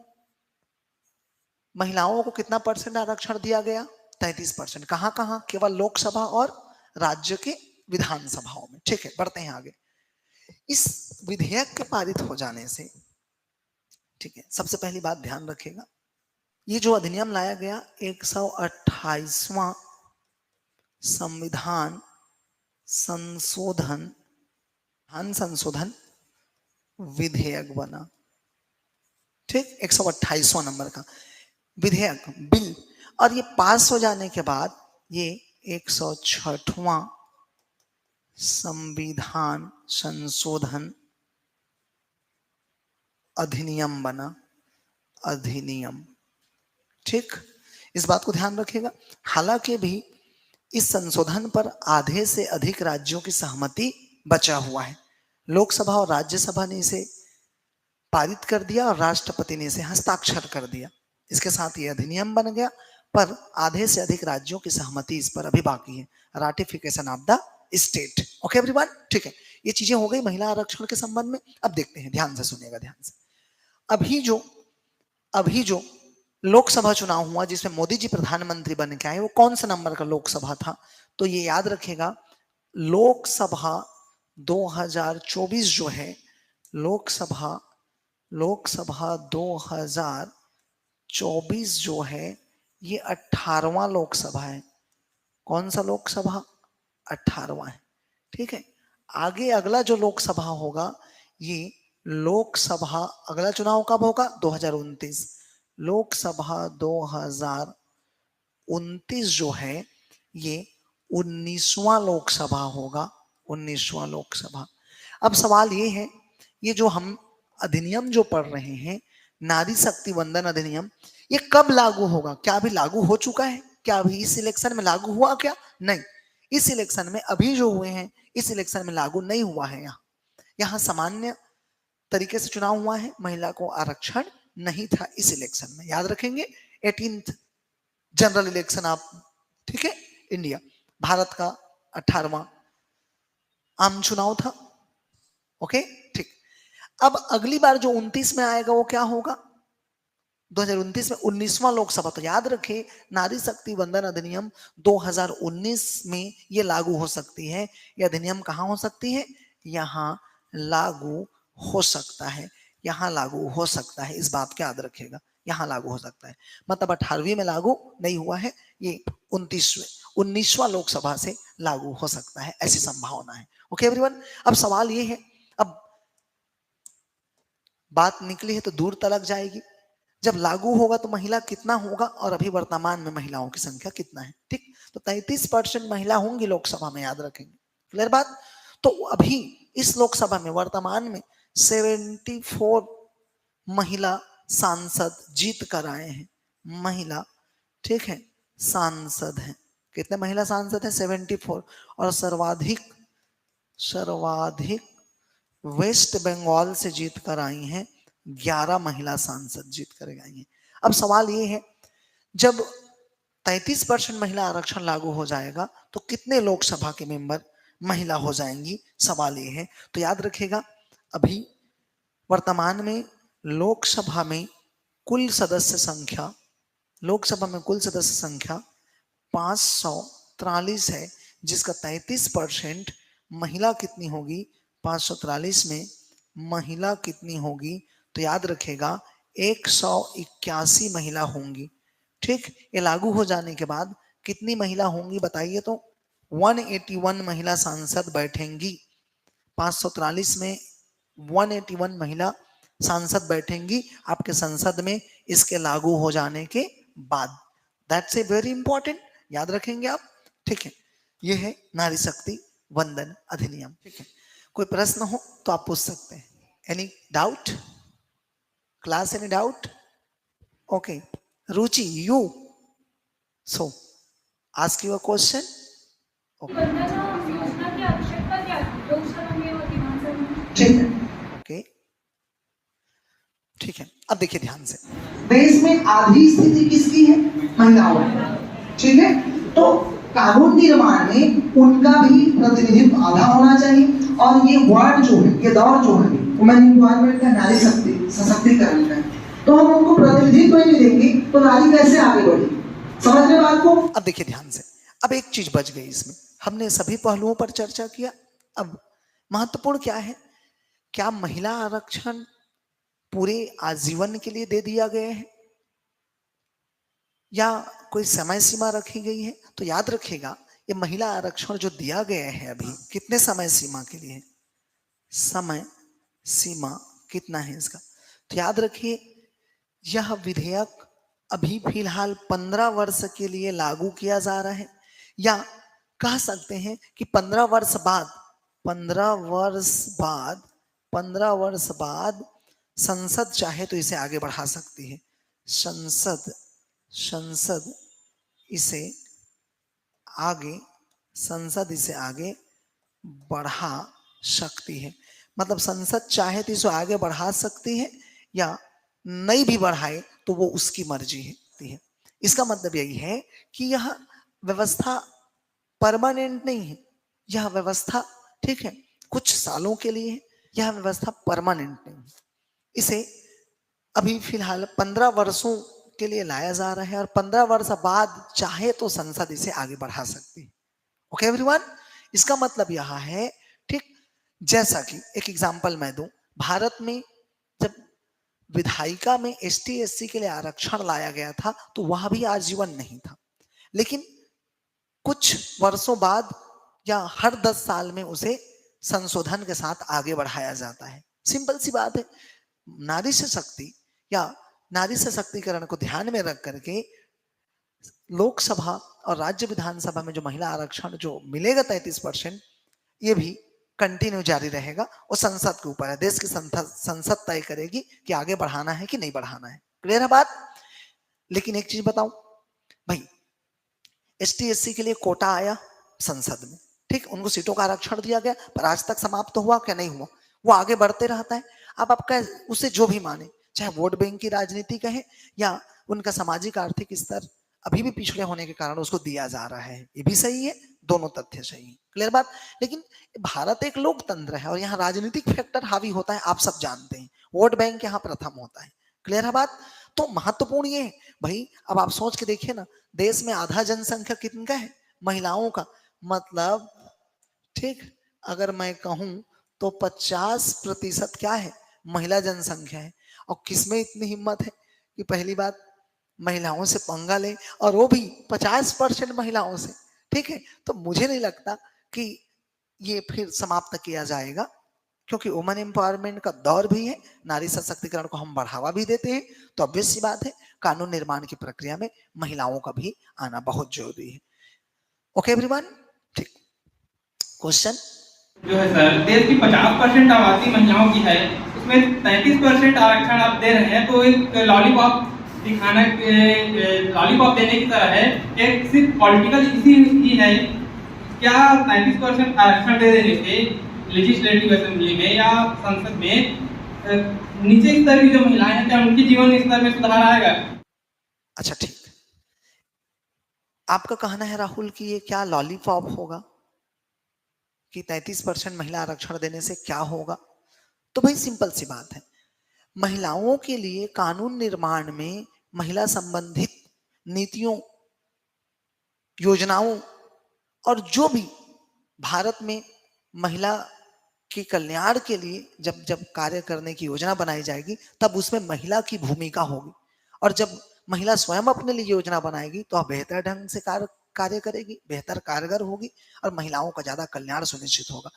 Speaker 1: महिलाओं को कितना परसेंट आरक्षण दिया गया, 33%। कहां कहां, केवल लोकसभा और राज्य के विधानसभाओं में। ठीक है, बढ़ते हैं आगे। इस विधेयक के पारित हो जाने से, ठीक है, सबसे पहली बात ध्यान रखिएगा, ये जो अधिनियम लाया गया 128वां संविधान संशोधन विधेयक बना। ठीक, 128वां नंबर का विधेयक बिल, और ये पास हो जाने के बाद ये 106वां संविधान संशोधन अधिनियम बना, अधिनियम। ठीक, इस बात को ध्यान रखिएगा। हालांकि भी इस संशोधन पर आधे से अधिक राज्यों की सहमति बचा हुआ है। लोकसभा और राज्यसभा ने इसे पारित कर दिया और राष्ट्रपति ने इसे हस्ताक्षर कर दिया। इसके साथ ये अधिनियम बन गया, पर आधे से अधिक राज्यों की सहमति इस पर अभी बाकी है। Ratification of the state. Okay everyone, ठीक है, ये चीजें हो गई महिला आरक्षण के संबंध में। अब देखते हैं, ध्यान से सुनिएगा, ध्यान से। अभी जो लोकसभा चुनाव हुआ जिसमें मोदी जी प्रधानमंत्री बन के आए, वो कौन सा नंबर का लोकसभा था? तो ये याद रखेगा, लोकसभा 2024 जो है, लोकसभा 2024 जो है, ये 18वां लोकसभा है। कौन सा लोकसभा? 18वां है। ठीक है, आगे अगला जो लोकसभा होगा, ये लोकसभा, अगला चुनाव कब होगा? 2029। लोकसभा 2029 जो है, ये 19वां लोकसभा होगा, 19वां लोकसभा। अब सवाल ये है, ये जो हम अधिनियम जो पढ़ रहे हैं, नारी शक्ति वंदन अधिनियम, ये कब लागू होगा? क्या अभी लागू हो चुका है? क्या अभी इस इलेक्शन में लागू हुआ क्या? नहीं, इस इलेक्शन में अभी जो हुए हैं, इस इलेक्शन में लागू नहीं हुआ है। यहाँ सामान्य तरीके से चुनाव हुआ है, महिला को आरक्षण नहीं था इस इलेक्शन में। याद रखेंगे, 18th जनरल इलेक्शन आप, ठीक है, इंडिया, भारत का 18वां आम चुनाव था। ओके, ठीक। अब अगली बार जो 29 में आएगा वो क्या होगा? 2029 में 19वां लोकसभा। तो याद रखें, नारी शक्ति वंदन अधिनियम 2019 में ये लागू हो सकती है। ये अधिनियम कहाँ हो सकती है? यहाँ लागू हो सकता है, यहाँ लागू हो सकता है, इस बात को याद रखिएगा, यहाँ लागू हो सकता है। मतलब 18वीं में लागू नहीं हुआ है, ये 19वां लोकसभा से लागू हो सकता है, ऐसी संभावना है। ओके एवरीवन, अब सवाल ये है, अब बात निकली है तो दूर तलक जाएगी। जब लागू होगा तो महिला कितना होगा, और अभी वर्तमान में महिलाओं की संख्या कितना है? ठीक, तो 33% महिला होंगी लोकसभा में, याद रखेंगे। क्लियर बात? तो अभी इस लोकसभा में वर्तमान में 74 महिला सांसद जीत कर आए हैं। महिला, ठीक है, सांसद हैं। कितने महिला सांसद हैं? 74। और सर्वाधिक वेस्ट बंगाल से जीत कर आई हैं, 11 महिला सांसद जीत कर आई हैं। अब सवाल ये है, जब 33% महिला आरक्षण लागू हो जाएगा तो कितने लोकसभा के मेंबर महिला हो जाएंगी? सवाल ये है। तो याद रखिएगा, अभी वर्तमान में लोकसभा में कुल सदस्य संख्या, लोकसभा में कुल सदस्य संख्या 543 है, जिसका 33% महिला कितनी होगी? 543 में महिला कितनी होगी? तो याद रखेगा 181 महिला होंगी। ठीक, ये लागू हो जाने के बाद कितनी महिला होंगी बताइए? तो 181 महिला सांसद बैठेंगी। 543 में 181 महिला सांसद बैठेंगी आपके संसद में, इसके लागू हो जाने के बाद। दैट्स ए वेरी इंपॉर्टेंट, याद रखेंगे आप। ठीक है, ये है नारी शक्ति वंदन अधिनियम। ठीक है, कोई प्रश्न हो तो आप पूछ सकते हैं। Any doubt class? Any doubt? Okay, Ruchi, you so ask your question. ठीक है, ओके, ठीक है। अब देखिए ध्यान से, देश में आधी स्थिति किसकी है? महिलाओं की। ठीक है, तो कानून निर्माण में उनका भी प्रतिनिधित्व आधा होना चाहिए। और ये वर्ड जो है, ये दौर जो है, वुमेन एम्पावरमेंट का, नारी शक्ति सशक्तिकरण का, तो हम उनको प्रतिनिधित्व नहीं देंगे तो नारी कैसे आगे बढ़ेगी? समझ रहे बात को? अब देखिए ध्यान से, अब एक चीज बच गई इसमें। हमने सभी पहलुओं पर चर्चा किया। अब महत्वपूर्ण क्या है, क्या महिला आरक्षण पूरे आजीवन के लिए दे दिया गया है या कोई समय सीमा रखी गई है? तो याद रखिएगा, ये महिला आरक्षण जो दिया गया है अभी, कितने समय सीमा के लिए है? समय सीमा कितना है इसका? तो याद रखिए, यह विधेयक अभी फिलहाल 15 वर्ष के लिए लागू किया जा रहा है, या कह सकते हैं कि 15 वर्ष बाद 15 वर्ष बाद 15 वर्ष बाद संसद चाहे तो इसे आगे बढ़ा सकती है। संसद संसद इसे आगे संसद इसे आगे बढ़ा सकती है। मतलब संसद चाहे तो इसे आगे बढ़ा सकती है या नहीं भी बढ़ाए तो वो उसकी मर्जी है। इसका मतलब यही है कि यह व्यवस्था परमानेंट नहीं है, यह व्यवस्था ठीक है कुछ सालों के लिए है, यह व्यवस्था परमानेंट नहीं है। इसे अभी फिलहाल 15 वर्षों के लिए लाया जा रहा है और 15 वर्ष बाद चाहे तो संसद इसे आगे बढ़ा सकती है। ओके एवरीवन, इसका मतलब यह है ठीक, जैसा कि एक एग्जांपल मैं दूं, भारत में जब विधायिका में एसटी एससी के लिए आरक्षण लाया गया था तो वह भी आजीवन नहीं था, लेकिन कुछ वर्षों बाद या हर 10 साल में उसे संशोधन के साथ आगे बढ़ाया जाता है। सिंपल सी बात है, नारी शक्ति या नारी सशक्तिकरण को ध्यान में रख करके लोकसभा और राज्य विधानसभा में जो महिला आरक्षण जो मिलेगा 33%, ये भी कंटिन्यू जारी रहेगा और संसद के ऊपर है। देश की संसद तय करेगी कि आगे बढ़ाना है कि नहीं बढ़ाना है। क्लियर है बात? लेकिन एक चीज बताऊं भाई, एसटी एससी के लिए कोटा आया संसद में, ठीक, उनको सीटों का आरक्षण दिया गया, पर आज तक समाप्त तो हुआ क्या? नहीं हुआ, वो आगे बढ़ते रहता है। अब आपका उसे जो भी माने, चाहे वोट बैंक की राजनीति कहे या उनका सामाजिक आर्थिक स्तर अभी भी पिछड़े होने के कारण उसको दिया जा रहा है, ये भी सही है, दोनों तथ्य सही है। क्लियर बात? लेकिन भारत एक लोकतंत्र है और यहाँ राजनीतिक फैक्टर हावी होता है, आप सब जानते हैं, वोट बैंक यहाँ प्रथम होता है। क्लियर है बात? तो महत्वपूर्ण ये है भाई, अब आप सोच के देखिए ना, देश में आधा जनसंख्या कितने का है? महिलाओं का। मतलब ठीक, अगर मैं कहूं तो 50% क्या है? महिला जनसंख्या है। और किसमें इतनी हिम्मत है कि पहली बात महिलाओं से पंगा ले, और वो भी 50% महिलाओं से। ठीक है, तो मुझे नहीं लगता कि ये फिर समाप्त किया जाएगा, क्योंकि वुमेन एम्पावरमेंट का दौर भी है, नारी सशक्तिकरण को हम बढ़ावा भी देते हैं, तो ऑब्वियस सी बात है कानून निर्माण की प्रक्रिया में महिलाओं का भी आना बहुत जरूरी है। ओके एवरीवन, ठीक। क्वेश्चन
Speaker 2: जो है सर, देश की 50% आबादी महिलाओं की है, उसमें 33% आरक्षण आप दे रहे हैं, तो एक लॉलीपॉप दिखाना, लॉलीपॉप देने की तरह है, एक सिर्फ पॉलिटिकल इश्यू ही है। क्या 33% आरक्षण दे देने से लेजिस्लेटिव असेंबली में या संसद में नीचे स्तर की जो महिलाएं हैं, क्या उनके जीवन स्तर में सुधार आएगा?
Speaker 1: अच्छा ठीक, आपका कहना है राहुल कि ये क्या लॉलीपॉप होगा कि 33% महिला आरक्षण देने से क्या होगा? तो भाई सिंपल सी बात है, महिलाओं के लिए कानून निर्माण में महिला संबंधित नीतियों, योजनाओं और जो भी भारत में महिला के कल्याण के लिए जब जब कार्य करने की योजना बनाई जाएगी, तब उसमें महिला की भूमिका होगी। और जब महिला स्वयं अपने लिए योजना बनाएगी तो बेहतर ढंग से कार्य करेगी, बेहतर कारगर होगी और महिलाओं का ज्यादा कल्याण सुनिश्चित होगा।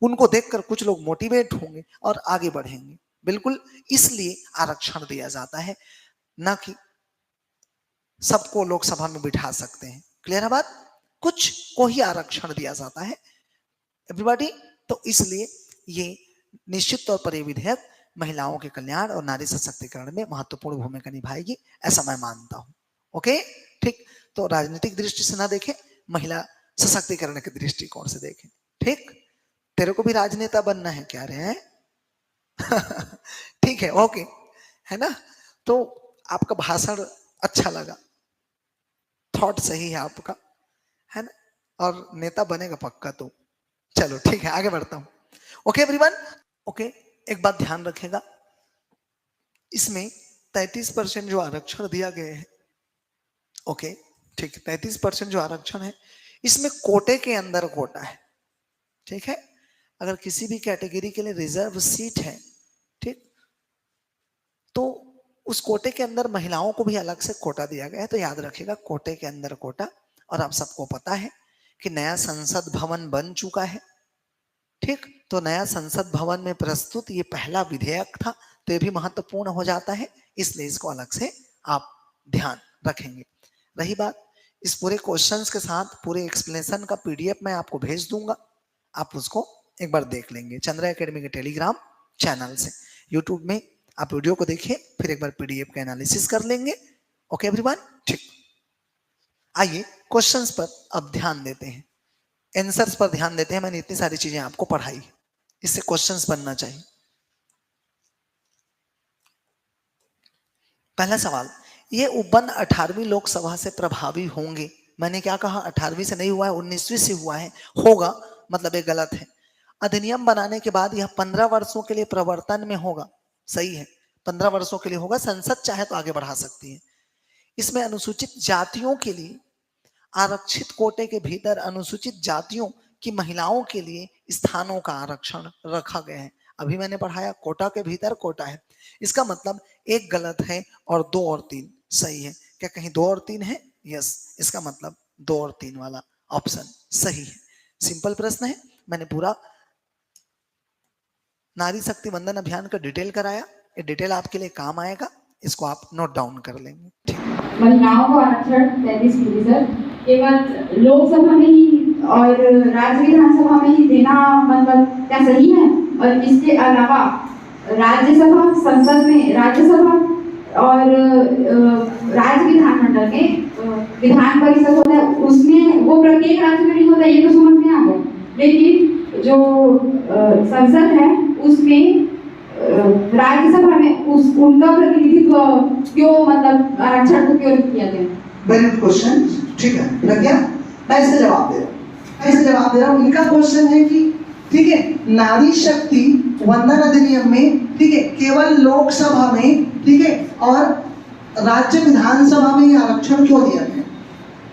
Speaker 1: उनको देखकर कुछ लोग मोटिवेट होंगे और आगे बढ़ेंगे। बिल्कुल, इसलिए आरक्षण दिया जाता है, ना कि सबको लोकसभा में बिठा सकते हैं। क्लियर है बात? कुछ को ही आरक्षण दिया जाता है एवरीबॉडी। तो इसलिए ये निश्चित तौर पर ये विधेयक महिलाओं के कल्याण और नारी सशक्तिकरण में महत्वपूर्ण भूमिका निभाएगी, ऐसा मैं मानता हूं। ओके ठीक, तो राजनीतिक दृष्टि से ना देखें, महिला सशक्तिकरण के दृष्टिकोण से देखें। ठीक, तेरे को भी राजनेता बनना है क्या रे? हैं ठीक है, ओके, है ना? तो आपका भाषण अच्छा लगा, थॉट सही है आपका, है ना? और नेता बनेगा पक्का तो। चलो ठीक है, आगे बढ़ता हूं। ओके एवरीवन, ओके, एक बात ध्यान रखेगा, इसमें 33% जो आरक्षण दिया गया है, ओके ठीक, 33% जो आरक्षण है, इसमें कोटे के अंदर कोटा है। ठीक है, अगर किसी भी कैटेगरी के लिए रिजर्व सीट है, ठीक, तो उस कोटे के अंदर महिलाओं को भी अलग से कोटा दिया गया है। तो याद रखिएगा, कोटे के अंदर कोटा। और आप सबको पता है कि नया संसद भवन बन चुका है। ठीक, तो नया संसद भवन में प्रस्तुत ये पहला विधेयक था, तो ये भी महत्वपूर्ण हो जाता है। इसलिए इसको अलग से आप ध्यान रखेंगे। रही बात, इस पूरे क्वेश्चंस के साथ पूरे एक्सप्लेनेशन का पीडीएफ मैं आपको भेज दूंगा, आप उसको एक बार देख लेंगे चंद्रा एकेडमी के टेलीग्राम चैनल से। यूट्यूब में आप वीडियो को देखिए, फिर एक बार पीडीएफ का एनालिसिस कर लेंगे। ओके एवरीवन, ठीक। आइए क्वेश्चंस पर अब ध्यान देते हैं, आंसर्स पर ध्यान देते हैं। मैंने इतनी सारी चीजें आपको पढ़ाई, इससे क्वेश्चंस बनना चाहिए। पहला सवाल, ये उपवन 18वीं लोकसभा से प्रभावी होंगे। मैंने क्या कहा, 18वीं से नहीं हुआ है, 19वीं से हुआ है, होगा मतलब ये गलत है। अधिनियम बनाने के बाद यह 15 वर्षों के लिए प्रवर्तन में होगा, सही है, 15 वर्षों के लिए होगा। संसद चाहे तो आगे बढ़ा सकती है। इसमें अनुसूचित जातियों के लिए आरक्षित कोटे के भीतर अनुसूचित जातियों की महिलाओं के लिए स्थानों का आरक्षण रखा गया है। अभी मैंने पढ़ाया कोटा के भीतर कोटा है, इसका मतलब एक गलत है और 2 और 3 सही है। क्या कहीं 2 और 3 है? यस, इसका मतलब 2 और 3 वाला ऑप्शन सही है। सिंपल प्रश्न है, मैंने पूरा नारी शक्ति वंदन अभियान का डिटेल कराया, ये डिटेल आपके लिए काम आएगा, इसको आप नोट डाउन कर लेंगे। ठीक,
Speaker 3: महिलाओं को आरक्षण 33% केवल लोकसभा में ही और राज्य विधानसभा में ही देना मतलब क्या सही है? और इसके अलावा राज्यसभा, संसद में राज्यसभा और राज्य विधानमंडल में विधान परिषद होता है, उसमें वो प्रत्येक राज्य में नहीं होता, ये तो समझ में आ गया। लेकिन जो संसद है उसमें राज्यसभा में उनका प्रतिनिधित्व क्यों, मतलब आरक्षण को क्यों किया गया?
Speaker 1: वेरी गुड क्वेश्चन, ठीक है, लग गया। मैं इससे जवाब दे रहा हूँ। इनका क्वेश्चन है कि ठीक है, नारी शक्ति वंदन अधिनियम में ठीक है केवल लोकसभा में ठीक है और राज्य विधानसभा में आरक्षण क्यों दिया गया?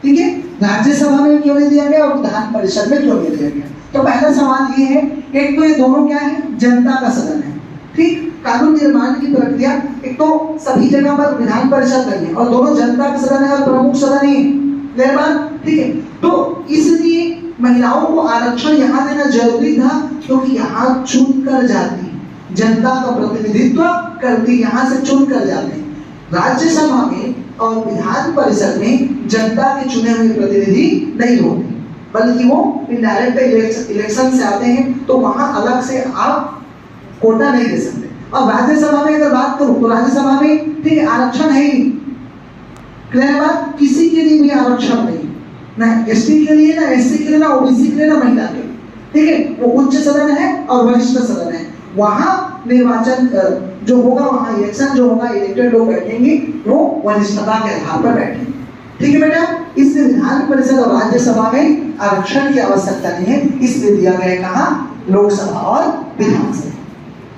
Speaker 1: ठीक है, राज्यसभा में क्यों नहीं दिया गया और विधान परिषद में क्यों नहीं दिया गया? तो पहला सवाल ये है, एक तो ये दोनों क्या है, जनता का सदन है। ठीक, कानून निर्माण की प्रक्रिया एक तो सभी जगह पर विधान परिषद नहीं है और दोनों जनता का सदन है और प्रमुख सदन ही है। ठीक है, तो इसलिए महिलाओं को आरक्षण यहाँ देना जरूरी था, क्योंकि यहाँ चुन कर जाती, जनता का प्रतिनिधित्व करती, यहाँ से चुन कर जाते। राज्यसभा में और विधान परिषद में जनता के चुने हुए प्रतिनिधि नहीं होते, बल्कि वो इनडायरेक्ट इलेक्शन से आते हैं, तो वहां अलग से आप कोटा नहीं दे सकते। और राज्यसभा में अगर बात करूं तो राज्यसभा में ठीक है आरक्षण है ही, क्लियर बात, किसी के लिए भी आरक्षण नहीं, ना एसटी के लिए, ना एससी के लिए, ना ओबीसी के लिए, ना महिला के लिए। ठीक है, वो उच्च सदन है और वरिष्ठ सदन है, वहां निर्वाचन जो होगा, वहां इलेक्शन जो होगा, इलेक्टेड लोग बैठेंगे, वो वरिष्ठता के आधार पर बैठेंगे। ठीक है बेटा, इसलिए विधान परिषद और राज्यसभा में आरक्षण की आवश्यकता नहीं है, इसलिए दिया गया कहा, लोकसभा और विधानसभा।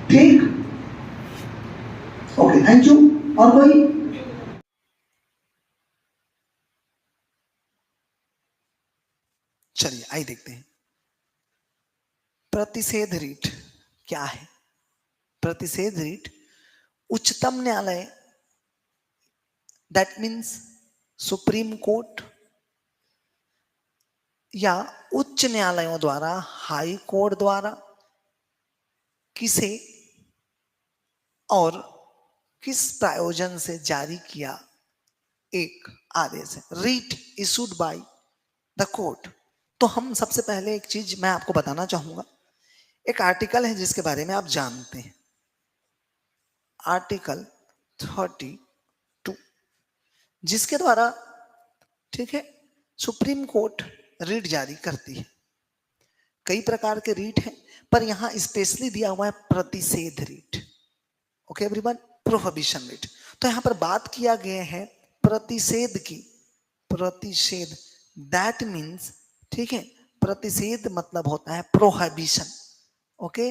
Speaker 1: ठीक, ओके, थैंक यू। और कोई? चलिए आइए देखते हैं प्रतिषेध रीट क्या है। प्रतिषेध रीट उच्चतम न्यायालय, दैट मीन्स सुप्रीम कोर्ट या उच्च न्यायालयों द्वारा, हाई कोर्ट द्वारा किसे और किस प्रयोजन से जारी किया एक आदेश है, writ issued by the court. तो हम सबसे पहले एक चीज मैं आपको बताना चाहूंगा, एक आर्टिकल है जिसके बारे में आप जानते हैं, आर्टिकल 32, जिसके द्वारा ठीक है सुप्रीम कोर्ट रीट जारी करती है। कई प्रकार के रीट हैं, पर यहां स्पेशली दिया हुआ है प्रतिषेध writ. Okay everyone, prohibition writ. तो यहां पर बात किया गया है प्रतिषेध की। प्रतिषेध दैट मीन्स ठीक है, प्रतिषेध मतलब होता है प्रोहिबिशन। ओके,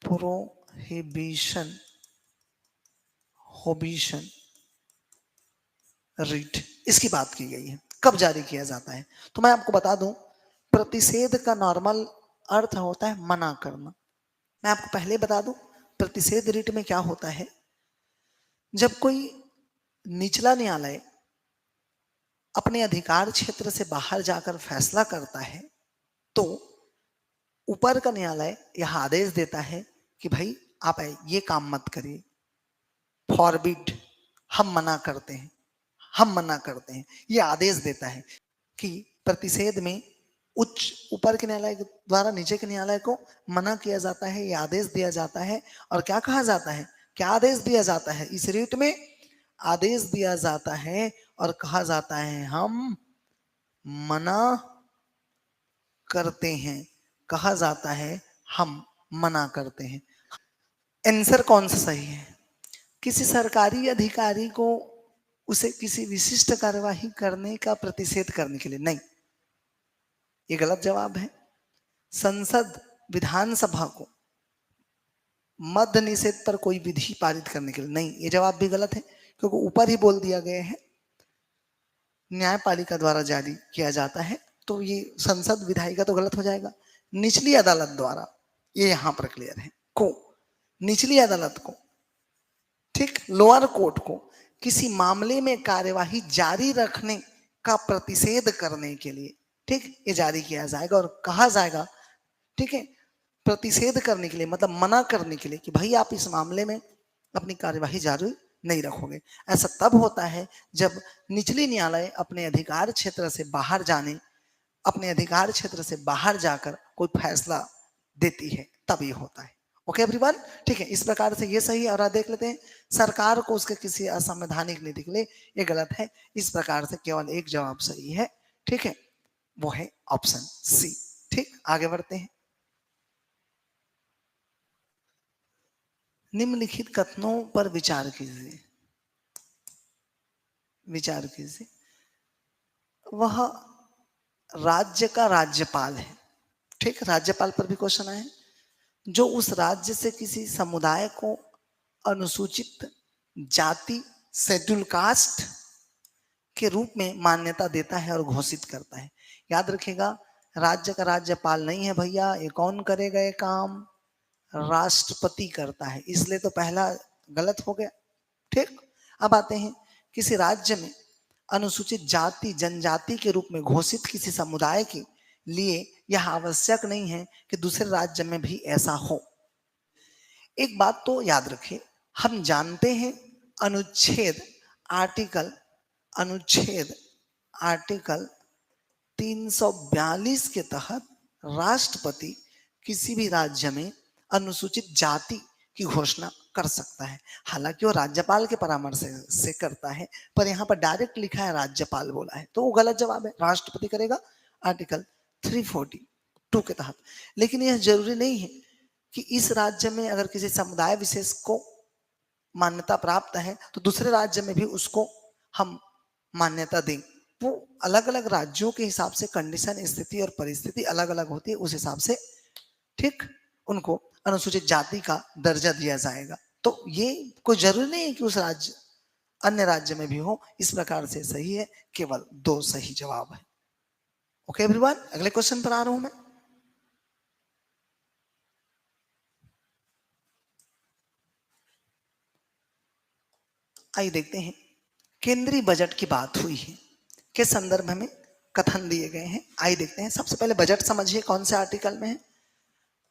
Speaker 1: प्रोहिबिशन, होबिशन रीट, इसकी बात की गई है। कब जारी किया जाता है? तो मैं आपको बता दूं, प्रतिषेध का नॉर्मल अर्थ होता है मना करना। मैं आपको पहले बता दूं, प्रतिषेध रीट में क्या होता है, जब कोई निचला न्यायालय अपने अधिकार क्षेत्र से बाहर जाकर फैसला करता है, तो ऊपर का न्यायालय यह आदेश देता है कि भाई आप ये काम मत करिए, फॉरबिड, हम मना करते हैं, हम मना करते हैं, ये आदेश देता है कि प्रतिषेध में उच्च ऊपर के न्यायालय द्वारा नीचे के न्यायालय को मना किया जाता है, ये आदेश दिया जाता है। और क्या कहा जाता है, क्या आदेश दिया जाता है, इस रीट में आदेश दिया जाता है और कहा जाता है हम मना करते हैं, कहा जाता है हम मना करते हैं। आंसर कौन सा सही है? किसी सरकारी अधिकारी को उसे किसी विशिष्ट कार्यवाही करने का प्रतिषेध करने के लिए नहीं, ये गलत जवाब है। संसद विधानसभा को मद्य निषेध पर कोई विधि पारित करने के लिए नहीं, ये जवाब भी गलत है, क्योंकि ऊपर ही बोल दिया गया है न्यायपालिका द्वारा जारी किया जाता है, तो ये संसद विधायिका तो गलत हो जाएगा। निचली अदालत द्वारा, ये यहां पर क्लियर है, को निचली अदालत को, ठीक, लोअर कोर्ट को किसी मामले में कार्यवाही जारी रखने का प्रतिषेध करने के लिए, ठीक, ये जारी किया जाएगा और कहा जाएगा, ठीक है, प्रतिषेध करने के लिए मतलब मना करने के लिए कि भाई आप इस मामले में अपनी कार्यवाही जारी नहीं रखोगे। ऐसा तब होता है जब निचली न्यायालय अपने अधिकार क्षेत्र से बाहर जाने, अपने अधिकार क्षेत्र से बाहर जाकर कोई फैसला देती है, तब ये होता है। ओके एवरीवन, ठीक है, इस प्रकार से ये सही है। और देख लेते हैं सरकार को उसके किसी असंवैधानिक नीति के लिए, ये गलत है। इस प्रकार से केवल एक जवाब सही है, ठीक है, वो है ऑप्शन सी। ठीक, आगे बढ़ते हैं। निम्नलिखित कथनों पर विचार कीजिए, विचार कीजिए। वह राज्य का राज्यपाल है, ठीक, राज्यपाल पर भी क्वेश्चन आए, जो उस राज्य से किसी समुदाय को अनुसूचित जाति शेड्यूल कास्ट के रूप में मान्यता देता है और घोषित करता है। याद रखिएगा, राज्य का राज्यपाल नहीं है भैया, ये कौन करेगा ये काम, राष्ट्रपति करता है, इसलिए तो पहला गलत हो गया। ठीक, अब आते हैं, किसी राज्य में अनुसूचित जाति जनजाति के रूप में घोषित किसी समुदाय के लिए यह आवश्यक नहीं है कि दूसरे राज्य में भी ऐसा हो। एक बात तो याद रखिए, हम जानते हैं अनुच्छेद आर्टिकल 342 के तहत राष्ट्रपति किसी भी राज्य में अनुसूचित जाति की घोषणा कर सकता है। हालांकि वो राज्यपाल के परामर्श से करता है, पर यहाँ पर डायरेक्ट लिखा है राज्यपाल बोला है, तो वो गलत जवाब है। राष्ट्रपति करेगा आर्टिकल 342 के तहत। लेकिन यह जरूरी नहीं है कि इस राज्य में अगर किसी समुदाय विशेष को मान्यता प्राप्त है तो दूसरे राज्य में भी उसको हम मान्यता दें। वो अलग अलग राज्यों के हिसाब से कंडीशन, स्थिति और परिस्थिति अलग अलग होती है, उस हिसाब से, ठीक, उनको अनुसूचित जाति का दर्जा दिया जाएगा। तो ये कोई जरूरी नहीं है कि उस राज्य अन्य राज्य में भी हो। इस प्रकार से सही है, केवल 2 सही जवाब है। ओके एवरीवन, अगले क्वेश्चन पर आ रहा हूं मैं। आइए देखते हैं, केंद्रीय बजट की बात हुई है, के संदर्भ में कथन दिए गए हैं। आइए देखते हैं, सबसे पहले बजट समझिए कौन से आर्टिकल में है।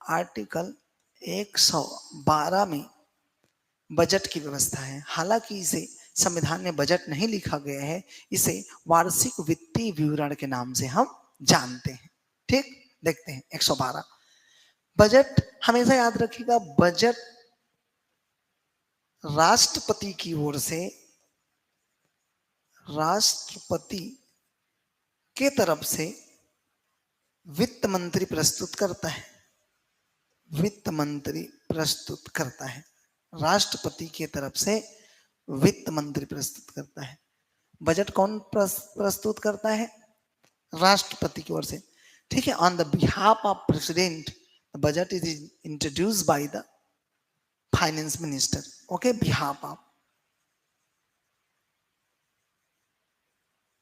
Speaker 1: आर्टिकल 112 में बजट की व्यवस्था है। हालांकि इसे संविधान में बजट नहीं लिखा गया है, इसे वार्षिक वित्तीय विवरण के नाम से हम जानते हैं। ठीक, देखते हैं 112 बजट। हमेशा याद रखिएगा, बजट राष्ट्रपति की ओर से, राष्ट्रपति के तरफ से वित्त मंत्री प्रस्तुत करता है, वित्त मंत्री प्रस्तुत करता है, राष्ट्रपति की तरफ से वित्त मंत्री प्रस्तुत करता है। बजट कौन प्रस्तुत करता है? राष्ट्रपति की ओर से, ठीक है। On the behalf of president the budget is introduced by the finance minister. Okay, behalf of,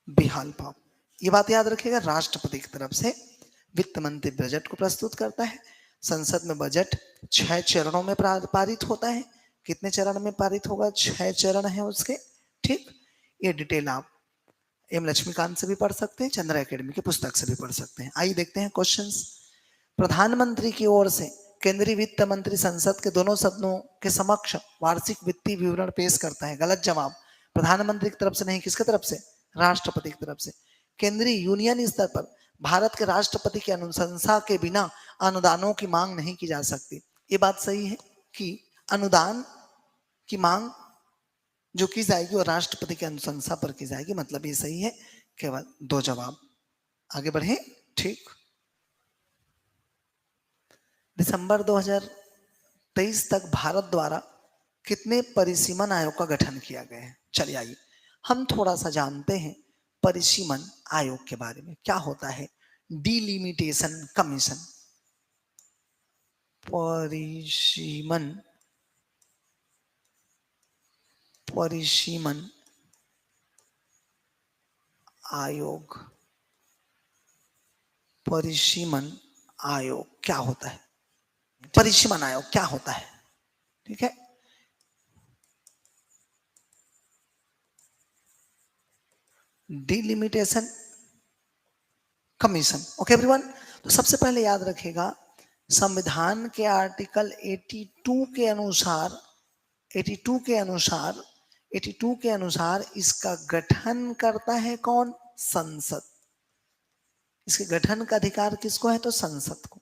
Speaker 1: behalf of, ये बात याद रखिएगा। राष्ट्रपति की तरफ से वित्त मंत्री बजट को प्रस्तुत करता है। संसद में बजट 6 चरणों में पारित होता है। कितने चरण में पारित होगा? 6 चरण है उसके, ठीक। ये डिटेल आप एम लक्ष्मीकांत से भी पढ़ सकते हैं, चंद्रा एकेडमी की पुस्तक से भी पढ़ सकते हैं। आइए देखते हैं क्वेश्चंस। प्रधानमंत्री की ओर से केंद्रीय वित्त मंत्री संसद के दोनों सदनों के समक्ष वार्षिक वित्तीय विवरण पेश करता है। गलत जवाब। प्रधानमंत्री की तरफ से नहीं, किसके तरफ से? राष्ट्रपति की तरफ से। केंद्रीय यूनियन स्तर पर भारत के राष्ट्रपति की अनुशंसा के बिना अनुदानों की मांग नहीं की जा सकती। ये बात सही है कि अनुदान की मांग जो की जाएगी वो राष्ट्रपति की अनुशंसा पर की जाएगी, मतलब ये सही है। केवल 2 जवाब। आगे बढ़े। ठीक। दिसंबर 2023 तक भारत द्वारा कितने परिसीमन आयोग का गठन किया गया है? चलिए आइए हम थोड़ा सा जानते हैं परिसीमन आयोग के बारे में। क्या होता है डिलिमिटेशन कमीशन? परिसीमन आयोग। परिसीमन आयोग क्या होता है? परिसीमन आयोग क्या होता है? ठीक है, डिलिमिटेशन कमीशन। ओके एवरीवन, तो सबसे पहले याद रखिएगा संविधान के आर्टिकल 82 के अनुसार इसका गठन करता है कौन? संसद। इसके गठन का अधिकार किसको है? तो संसद को।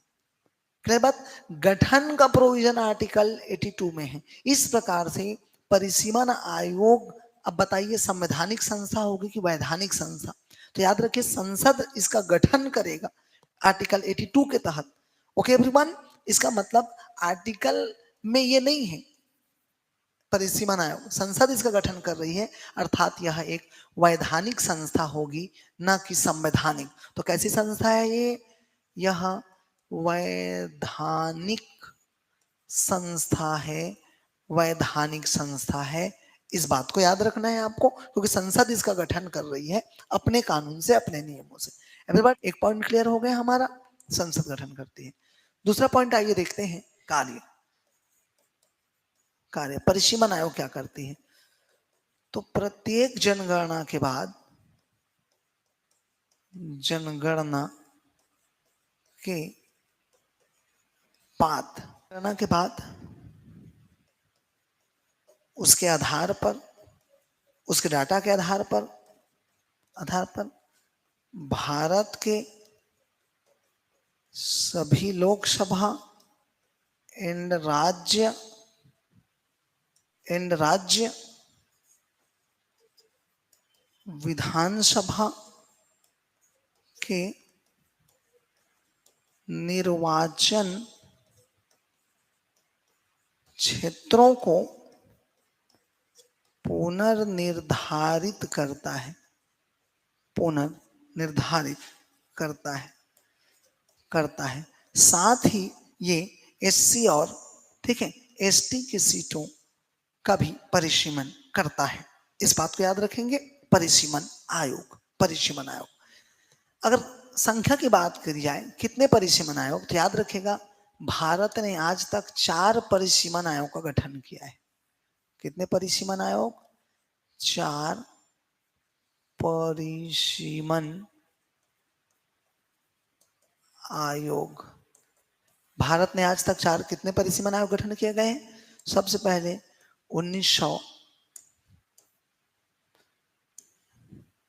Speaker 1: क्लियर बात? गठन का प्रोविजन आर्टिकल 82 में है। इस प्रकार से परिसीमन आयोग, अब बताइए संवैधानिक संस्था होगी कि वैधानिक संस्था? तो याद रखिए संसद इसका गठन करेगा आर्टिकल 82 के तहत। ओके एवरीवन, इसका मतलब आर्टिकल में ये नहीं है परिसीमन आयोग, संसद इसका गठन कर रही है, अर्थात यह एक वैधानिक संस्था होगी, न कि संवैधानिक। तो कैसी संस्था है ये? यह वैधानिक संस्था है, वैधानिक संस्था है। इस बात को याद रखना है आपको, क्योंकि संसद इसका गठन कर रही है अपने कानून से, अपने नियमों से। एवरीबॉडी, एक पॉइंट क्लियर हो गया हमारा, संसद गठन करती है। दूसरा पॉइंट आइए देखते हैं, कार्य। परिसीमन आयोग क्या करती है? तो प्रत्येक जनगणना के बाद उसके आधार पर, उसके डाटा के आधार पर भारत के सभी लोकसभा एंड राज्य विधानसभा के निर्वाचन क्षेत्रों को पुनर्निर्धारित करता है। साथ ही ये एससी और ठीक है एसटी की सीटों का भी परिसीमन करता है। इस बात को याद रखेंगे, परिसीमन आयोग। अगर संख्या की बात करी जाए कितने परिसीमन आयोग, तो याद रखेगा भारत ने आज तक 4 परिसीमन आयोग का गठन किया है। कितने परिसीमन आयोग? 4 परिसीमन आयोग। भारत ने आज तक 4 कितने परिसीमन आयोग गठन किए गए हैं? सबसे पहले 1900,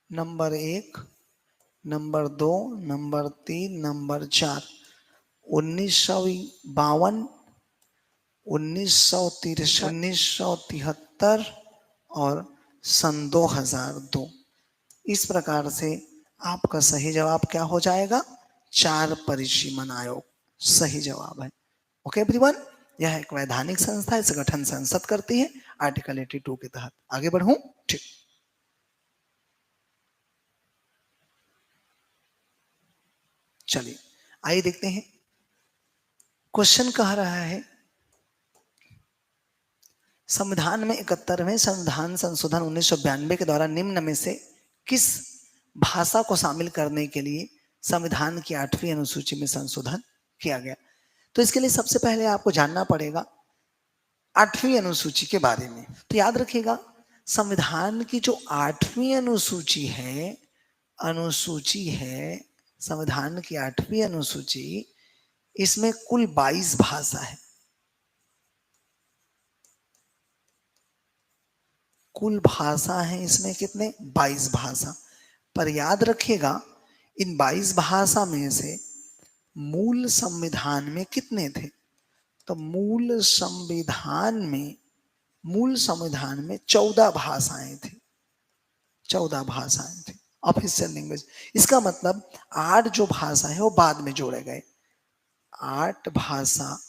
Speaker 1: नंबर 1, नंबर 2, नंबर 3, नंबर 4, 1952, 1963, 1973 और सन 2002। इस प्रकार से आपका सही जवाब क्या हो जाएगा? 4 परिसीमन आयोग सही जवाब है। ओके एवरीवन, यह एक वैधानिक संस्था है, इसे गठन संसद करती है आर्टिकल 82 के तहत। आगे बढ़ूं? ठीक। चलिए आइए देखते हैं, क्वेश्चन कह रहा है संविधान में 71वें संविधान संशोधन 1992 के द्वारा निम्न में से किस भाषा को शामिल करने के लिए संविधान की 8वीं अनुसूची में संशोधन किया गया? तो इसके लिए सबसे पहले आपको जानना पड़ेगा 8वीं अनुसूची के बारे में। तो याद रखिएगा संविधान की जो 8वीं अनुसूची है, संविधान की 8वीं अनुसूची इसमें कुल 22 भाषा है, कुल भाषा है इसमें कितने, 22 भाषा। पर याद रखिएगा इन 22 भाषा में से मूल संविधान में कितने थे, तो मूल संविधान में 14 भाषाएं थी, 14 भाषाएं थी ऑफिशियल लैंग्वेज। इसका मतलब 8 जो भाषा है वो बाद में जोड़े गए, 8 भाषा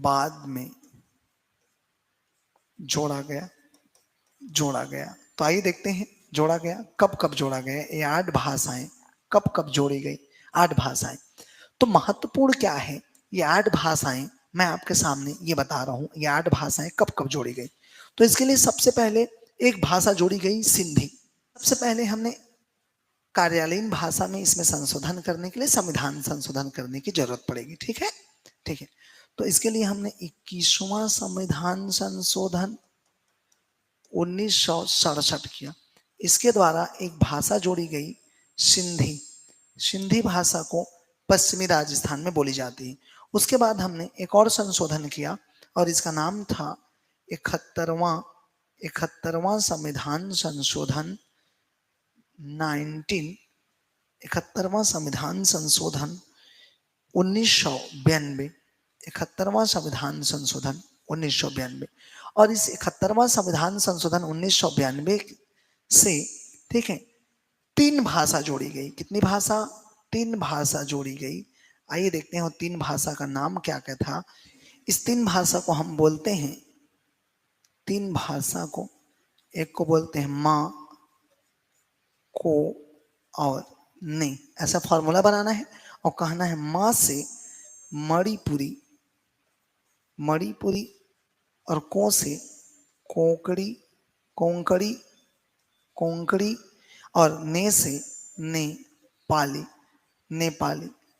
Speaker 1: बाद में जोड़ा गया। तो आइए देखते हैं जोड़ा गया, कब कब जोड़ा गया, ये 8 भाषाएं कब कब जोड़ी गई, 8 भाषाएं। तो महत्वपूर्ण क्या है, ये 8 भाषाएं मैं आपके सामने ये बता रहा हूं, ये 8 भाषाएं कब कब जोड़ी गई। तो इसके लिए सबसे पहले एक भाषा जोड़ी गई, सिंधी। सबसे पहले हमने कार्यालयीन भाषा में इसमें संशोधन करने के लिए संविधान संशोधन करने की जरूरत पड़ेगी, ठीक है। तो इसके लिए हमने 21वां संविधान संशोधन 1967 किया। इसके द्वारा एक भाषा जोड़ी गई, सिंधी। सिंधी भाषा को पश्चिमी राजस्थान में बोली जाती है। उसके बाद हमने एक और संशोधन किया और इसका नाम था 71वां संविधान संशोधन 71वां संविधान संशोधन 1992, 71वां संविधान संशोधन 1992। और इस 71वां संविधान संशोधन 1992 से, ठीक है, 3 भाषा जोड़ी गई। कितनी भाषा, 3 भाषा जोड़ी गई। आइए देखते हैं 3 भाषा का नाम क्या क्या था। इस 3 भाषा को हम बोलते हैं, 3 भाषा को, एक को बोलते हैं माँ, को और ने। ऐसा फॉर्मूला बनाना है और कहना है माँ से मणिपुरी, और को से कोंकणी, और ने से नेपाली,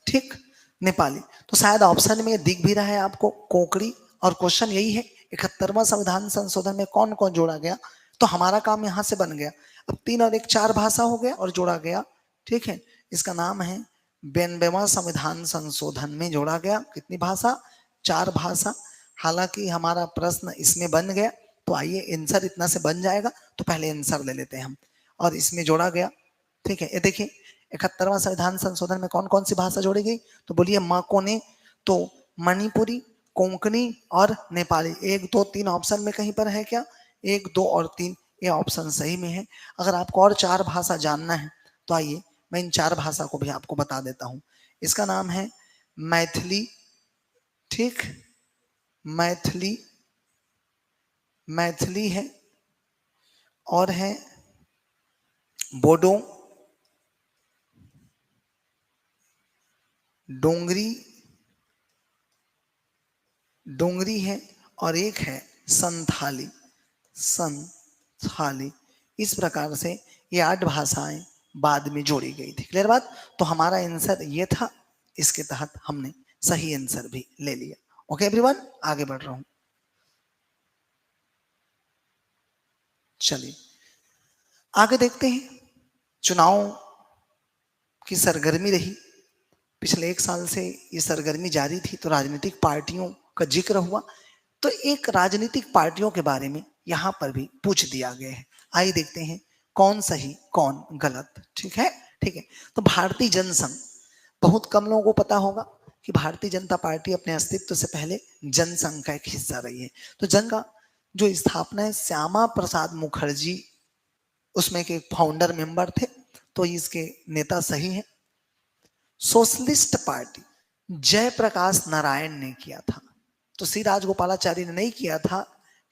Speaker 1: ठीक, नेपाली। तो शायद ऑप्शन में दिख भी रहा है आपको कोंकणी, और क्वेश्चन यही है 71वां संविधान संशोधन में कौन कौन जोड़ा गया। तो हमारा काम यहां से बन गया, अब 3 और 1 4 भाषा हो गया और जोड़ा गया, ठीक है। इसका नाम है 92वां संविधान संशोधन में जोड़ा गया। कितनी भाषा, 4 भाषा। हालांकि हमारा प्रश्न इसमें बन गया, तो आइए आंसर इतना से बन जाएगा, तो पहले आंसर ले लेते हैं हम। और इसमें जोड़ा गया, ठीक है। ये देखिए 71वां संविधान संशोधन में कौन कौन सी भाषा जोड़ी गई, तो बोलिए माँ को ने, तो मणिपुरी, कोंकणी और नेपाली। 1 2 3 ऑप्शन में कहीं पर है क्या, 1 2 और 3, ये ऑप्शन सही में है। अगर आपको और 4 भाषा जानना है तो आइए मैं इन 4 भाषा को भी आपको बता देता हूं। इसका नाम है मैथिली, ठीक, मैथिली है, और है बोडो, डोंगरी है, और एक है संथाली। इस प्रकार से ये 8 भाषाएं बाद में जोड़ी गई थी। क्लियर बात। तो हमारा आंसर ये था, इसके तहत हमने सही आंसर भी ले लिया। ओके एवरीवन, आगे बढ़ रहा हूं। चलिए आगे देखते हैं। चुनाव की सरगर्मी रही, पिछले 1 साल से ये सरगर्मी जारी थी, तो राजनीतिक पार्टियों का जिक्र हुआ। तो एक राजनीतिक पार्टियों के बारे में यहां पर भी पूछ दिया गया है। आइए देखते हैं कौन सही कौन गलत, ठीक है। तो भारतीय जनसंघ, बहुत कम लोगों को पता होगा कि भारतीय जनता पार्टी अपने अस्तित्व से पहले जनसंघ का एक हिस्सा रही है। तो जन का जो स्थापना है श्यामा प्रसाद मुखर्जी, उसमें के फाउंडर मेंबर थे, तो इसके नेता सही है। सोशलिस्ट पार्टी जयप्रकाश नारायण ने किया था, तो सी राजगोपालाचारी ने नहीं किया था।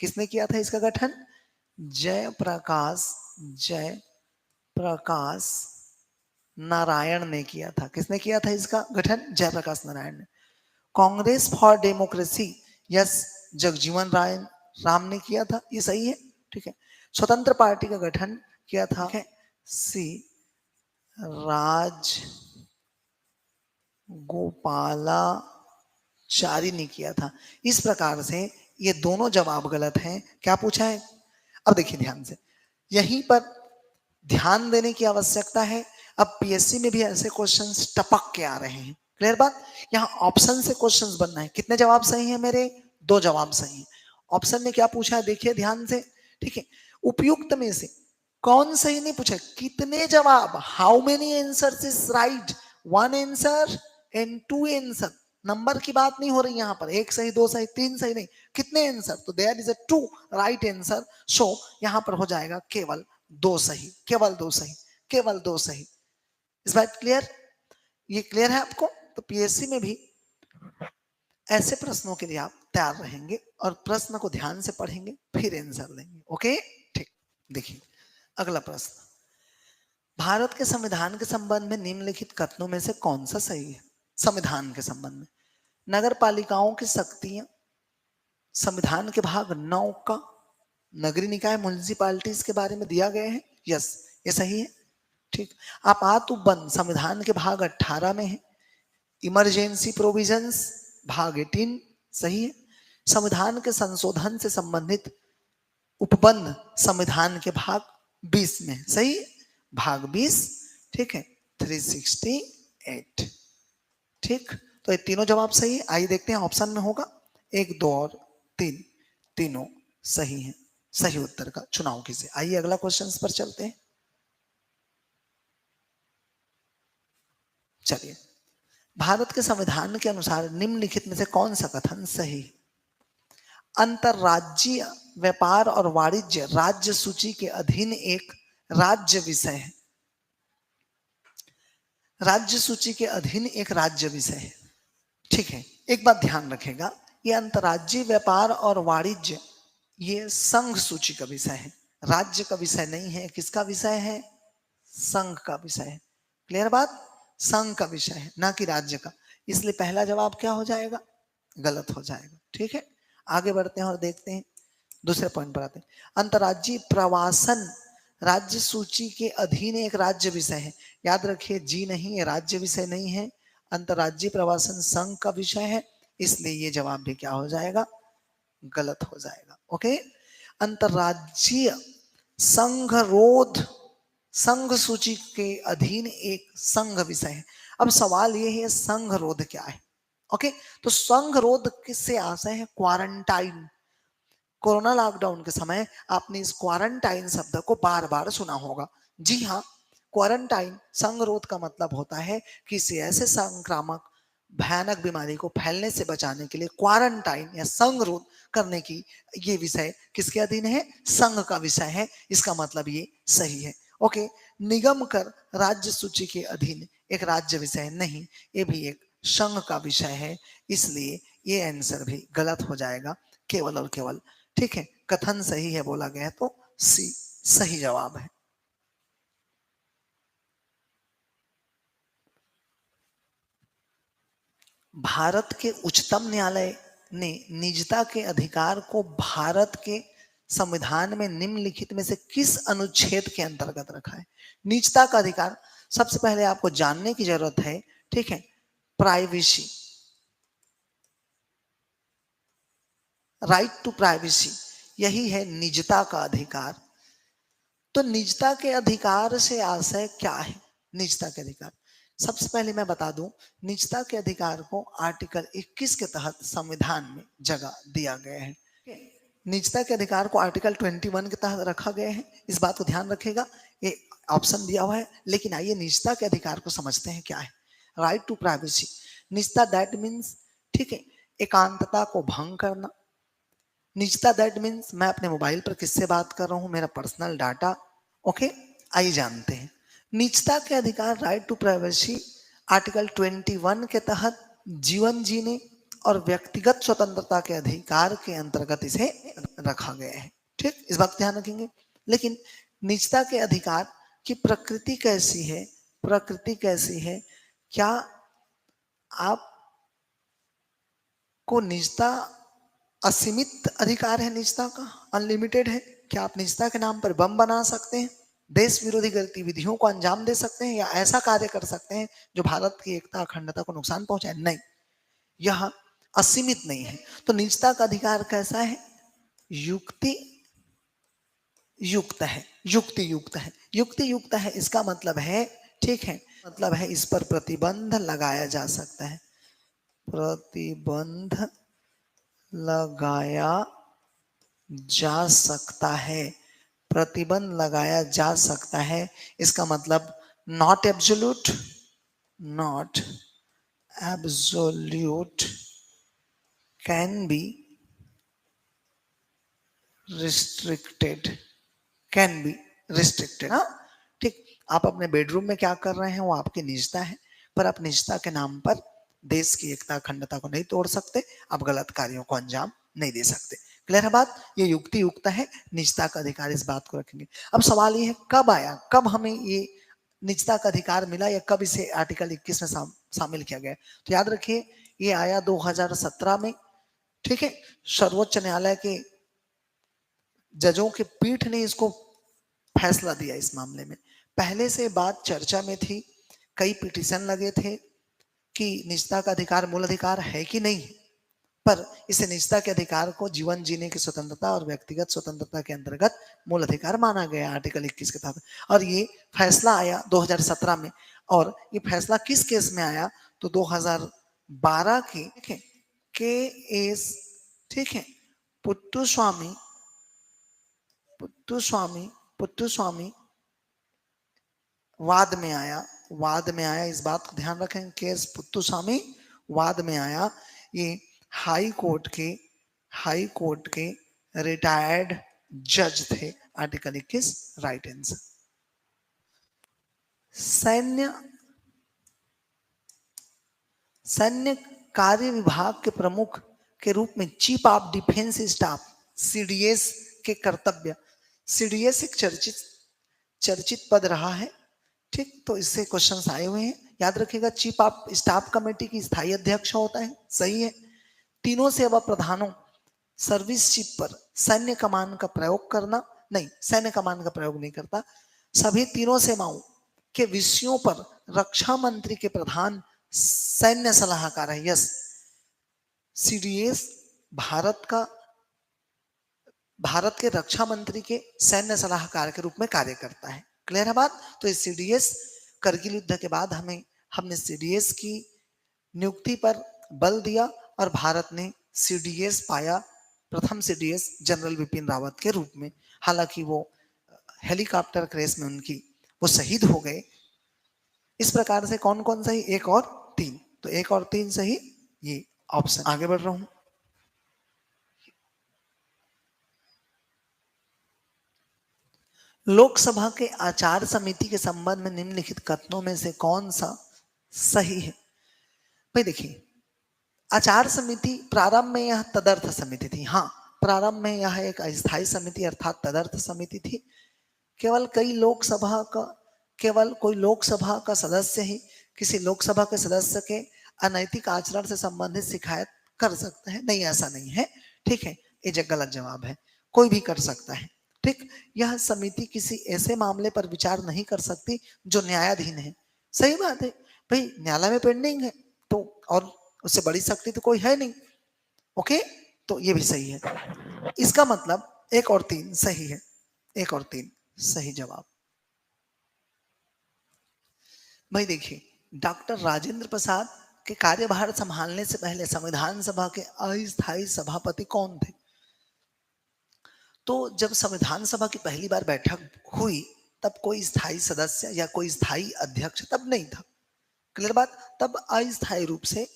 Speaker 1: किसने किया था इसका गठन, जयप्रकाश नारायण ने किया था। किसने किया था इसका गठन, जयप्रकाश नारायण ने। Congress for democracy, yes, Jagjivan Ram ने किया था, ये सही है, ठीक है। स्वतंत्र पार्टी का गठन किया था सी राजगोपालाचारी ने किया था। इस प्रकार से ये दोनों जवाब गलत हैं। क्या पूछा है, अब देखिए ध्यान से, यहीं पर ध्यान देने की आवश्यकता है। अब पीएससी में भी ऐसे क्वेश्चंस टपक के आ रहे हैं, क्लियर बात। यहाँ ऑप्शन से क्वेश्चंस बनना है। कितने जवाब सही हैं मेरे? 2 जवाब सही हैं। ऑप्शन में क्या पूछा है देखिए ध्यान से, ठीक है। उपयुक्त में से कौन सही नहीं पूछा, कितने जवाब, how many answers is right, 1 answer and 2 answer. Number की बात नहीं हो रही यहाँ पर, 1 सही 2 सही 3 सही नहीं, कितने आंसर, तो there is a 2 right answer. So यहाँ पर हो जाएगा केवल 2 सही, केवल 2 सही, केवल 2 सही। इस बात क्लियर? ये क्लियर है आपको? तो पीएससी में भी ऐसे प्रश्नों के लिए आप तैयार रहेंगे और प्रश्न को ध्यान से पढ़ेंगे फिर आंसर देंगे। ओके, ठीक। देखिए अगला प्रश्न, भारत के संविधान के संबंध में निम्नलिखित कथनों में से कौन सा सही है? संविधान के संबंध में नगर पालिकाओं की शक्तियां, संविधान के भाग 9 का नगरीय निकाय म्युनिसिपैलिटीज के बारे में दिया गया है, यस ये सही है, ठीक। आपात उपबंध संविधान के भाग 18 में है। इमरजेंसी प्रोविजंस भाग 18 सही है। संविधान के संशोधन से संबंधित उपबंध संविधान के भाग 20 में है, सही है, भाग 20, ठीक है, 368, ठीक। तो ये तीनों जवाब सही है। आइए देखते हैं ऑप्शन में होगा 1 2 और 3, तीनों सही हैं। सही उत्तर का चुनाव कीजिए। आइए अगला क्वेश्चन पर चलते हैं। चलिए, भारत के संविधान के अनुसार निम्नलिखित में से कौन सा कथन सही है? अंतरराज्यीय व्यापार और वाणिज्य राज्य सूची के अधीन एक राज्य विषय है। राज्य सूची के अधीन एक राज्य विषय है, ठीक है। एक बात ध्यान रखेगा, ये अंतरराज्यीय व्यापार और वाणिज्य ये संघ सूची का विषय है, राज्य का विषय नहीं है। किसका विषय है? संघ का विषय है। क्लियर बात? संघ का विषय है, ना कि राज्य का। इसलिए पहला जवाब क्या हो जाएगा? गलत हो जाएगा, ठीक है। आगे बढ़ते हैं और देखते हैं, दूसरे पॉइंट पर आते हैं। अंतरराज्यीय प्रवासन राज्य सूची के अधीन एक राज्य विषय है। याद रखिए, जी नहीं, ये राज्य विषय नहीं है। अंतरराज्यीय प्रवासन संघ का विषय है, इसलिए ये जवाब भी क्या हो जाएगा? गलत हो जाएगा। ओके, अंतरराज्यीय संघरोध संघ सूची के अधीन एक संघ विषय है। अब सवाल ये है संघरोध क्या है? ओके, तो संघरोध किससे आशय है? क्वारंटाइन। कोरोना लॉकडाउन के समय आपने इस क्वारंटाइन शब्द को बार बार सुना होगा। जी हाँ, क्वारंटाइन संघरोध का मतलब होता है किसी ऐसे संक्रामक भयानक बीमारी को फैलने से बचाने के लिए क्वारंटाइन या संघरोध करने की ये विषय किसके अधीन है? संघ का विषय है। इसका मतलब ये सही है। ओके, निगम कर राज्य सूची के अधीन एक राज्य विषय नहीं, ये भी एक संघ का विषय है, इसलिए ये आंसर भी गलत हो जाएगा, केवल और केवल, ठीक है। कथन सही है बोला गया तो सी सही जवाब है। भारत के उच्चतम न्यायालय ने निजता के अधिकार को भारत के संविधान में निम्नलिखित में से किस अनुच्छेद के अंतर्गत रखा है? निजता का अधिकार, सबसे पहले आपको जानने की जरूरत है, ठीक है। प्राइवेसी, राइट टू प्राइवेसी, यही है निजता का अधिकार। तो निजता के अधिकार से आशय क्या है? निजता के अधिकार, सबसे पहले मैं बता दूं, निजता के अधिकार को आर्टिकल 21 के तहत संविधान में जगह दिया गया है। निजता के अधिकार को आर्टिकल 21 के तहत रखा गया है, इस बात को ध्यान रखिएगा। ये ऑप्शन दिया हुआ है, लेकिन आइए निजता के अधिकार को समझते हैं क्या है। राइट टू प्राइवेसी, निजता दैट मीन्स, ठीक है, एकांतता को भंग करना। निजता दैट मीन्स मैं अपने मोबाइल पर किससे बात कर रहा हूं, मेरा पर्सनल डाटा। ओके, आइए जानते हैं। निजता के अधिकार, राइट टू प्राइवेसी, आर्टिकल 21 के तहत जीवन जीने और व्यक्तिगत स्वतंत्रता के अधिकार के अंतर्गत इसे रखा गया है, ठीक। इस बात का ध्यान रखेंगे। लेकिन निजता के अधिकार की प्रकृति कैसी है? प्रकृति कैसी है? क्या आप को निजता असीमित अधिकार है? निजता का अनलिमिटेड है? क्या आप निजता के नाम पर बम बना सकते हैं, देश विरोधी गतिविधियों को अंजाम दे सकते हैं, या ऐसा कार्य कर सकते हैं जो भारत की एकता अखंडता को नुकसान पहुंचाए? नहीं, यह असीमित नहीं है। तो निजता का अधिकार कैसा है? युक्ति युक्त है, युक्ति युक्त है। युक्ति युक्त है, इसका मतलब है ठीक है, मतलब है इस पर प्रतिबंध लगाया जा सकता है, प्रतिबंध लगाया जा सकता है, प्रतिबंध लगाया जा सकता है। इसका मतलब not absolute, not absolute, can be restricted, can be restricted. हाँ ठीक, आप अपने बेडरूम में क्या कर रहे हैं वो आपकी निजता है, पर आप निजता के नाम पर देश की एकता अखंडता को नहीं तोड़ सकते, आप गलत कार्यों को अंजाम नहीं दे सकते। क्लियर है बात? ये युक्ति युक्त है, निजता का अधिकार, इस बात को रखेंगे। अब सवाल ये है कब आया, कब हमें ये निजता का अधिकार मिला या कब इसे आर्टिकल 21 में शामिल किया गया? तो याद रखिए ये आया 2017 में, ठीक है। सर्वोच्च न्यायालय के जजों की पीठ ने इसको फैसला दिया इस मामले में। पहले से बात चर्चा में थी, कई पिटीशन लगे थे कि निजता का अधिकार मूल अधिकार है कि नहीं, पर इसे निजता के अधिकार को जीवन जीने की स्वतंत्रता और व्यक्तिगत स्वतंत्रता के अंतर्गत मूल अधिकार माना गया आर्टिकल 21 के तहत। और ये फैसला आया 2017 में, और ये फैसला किस केस में आया तो 2012 के, ठीक है, केएस, ठीक है, पुट्टुस्वामी वाद में आया, वाद में आया, इस बात को ध्यान रखें, केस पुट्टुस्वामी वाद में आया। ये हाई कोर्ट के रिटायर्ड जज थे, आर्टिकल 21 राइट आंसर। सैन्य कार्य विभाग के प्रमुख के रूप में chief of defence staff CDS के कर्तव्य, सीडीएस एक चर्चित पद रहा है, ठीक, तो इससे क्वेश्चंस आए हुए हैं। याद रखिएगा चीफ ऑफ स्टाफ कमेटी की स्थायी अध्यक्ष होता है, सही है। तीनों सेवा प्रधानों सर्विस चीफ पर सैन्य कमान का प्रयोग करना, नहीं सैन्य कमान का प्रयोग नहीं करता, सभी तीनों सेवाओं के विषयों पर रक्षा मंत्री के प्रधान सैन्य सलाहकार है। यस, सीडीएस भारत के रक्षा मंत्री के सैन्य सलाहकार के रूप में कार्य करता है। क्लियर है बात? तो इस सीडीएस करगिल युद्ध के बाद हमने सीडीएस की नियुक्ति पर बल दिया और भारत ने सीडीएस पाया, प्रथम सीडीएस जनरल बिपिन रावत के रूप में। हालांकि वो हेलीकॉप्टर क्रैश में वो शहीद हो गए। इस प्रकार से कौन कौन सही? 1 और 3, तो 1 और 3 सही, ये ऑप्शन। आगे बढ़ रहा हूं। लोकसभा के आचार समिति के संबंध में निम्नलिखित कथनों में से कौन सा सही है? भाई देखिए, आचार समिति प्रारंभ में यह तदर्थ समिति थी। हाँ, प्रारंभ में यह एक अस्थायी समिति अर्थात तदर्थ समिति थी। केवल कोई लोकसभा का सदस्य ही किसी लोकसभा के सदस्य के अनैतिक आचरण से संबंधित शिकायत कर सकता है? नहीं, ऐसा नहीं है, ठीक है, ये गलत जवाब है। कोई भी कर सकता है, ठीक। यह समिति किसी ऐसे मामले पर विचार नहीं कर सकती जो न्यायाधीन है। सही बात है भाई, न्यायालय में पेंडिंग है तो, और उससे बड़ी शक्ति तो कोई है नहीं। ओके, तो ये भी सही है। इसका मतलब 1 और 3 सही है, 1 और 3 सही जवाब। भाई देखिए, डॉक्टर राजेंद्र प्रसाद के कार्यभार संभालने से पहले संविधान सभा के अस्थायी सभापति कौन थे? तो जब संविधान सभा की पहली बार बैठक हुई तब कोई स्थायी सदस्य या कोई स्थायी अध्यक्ष तब नहीं था। क्लियर बात? तब अस्थायी रूप से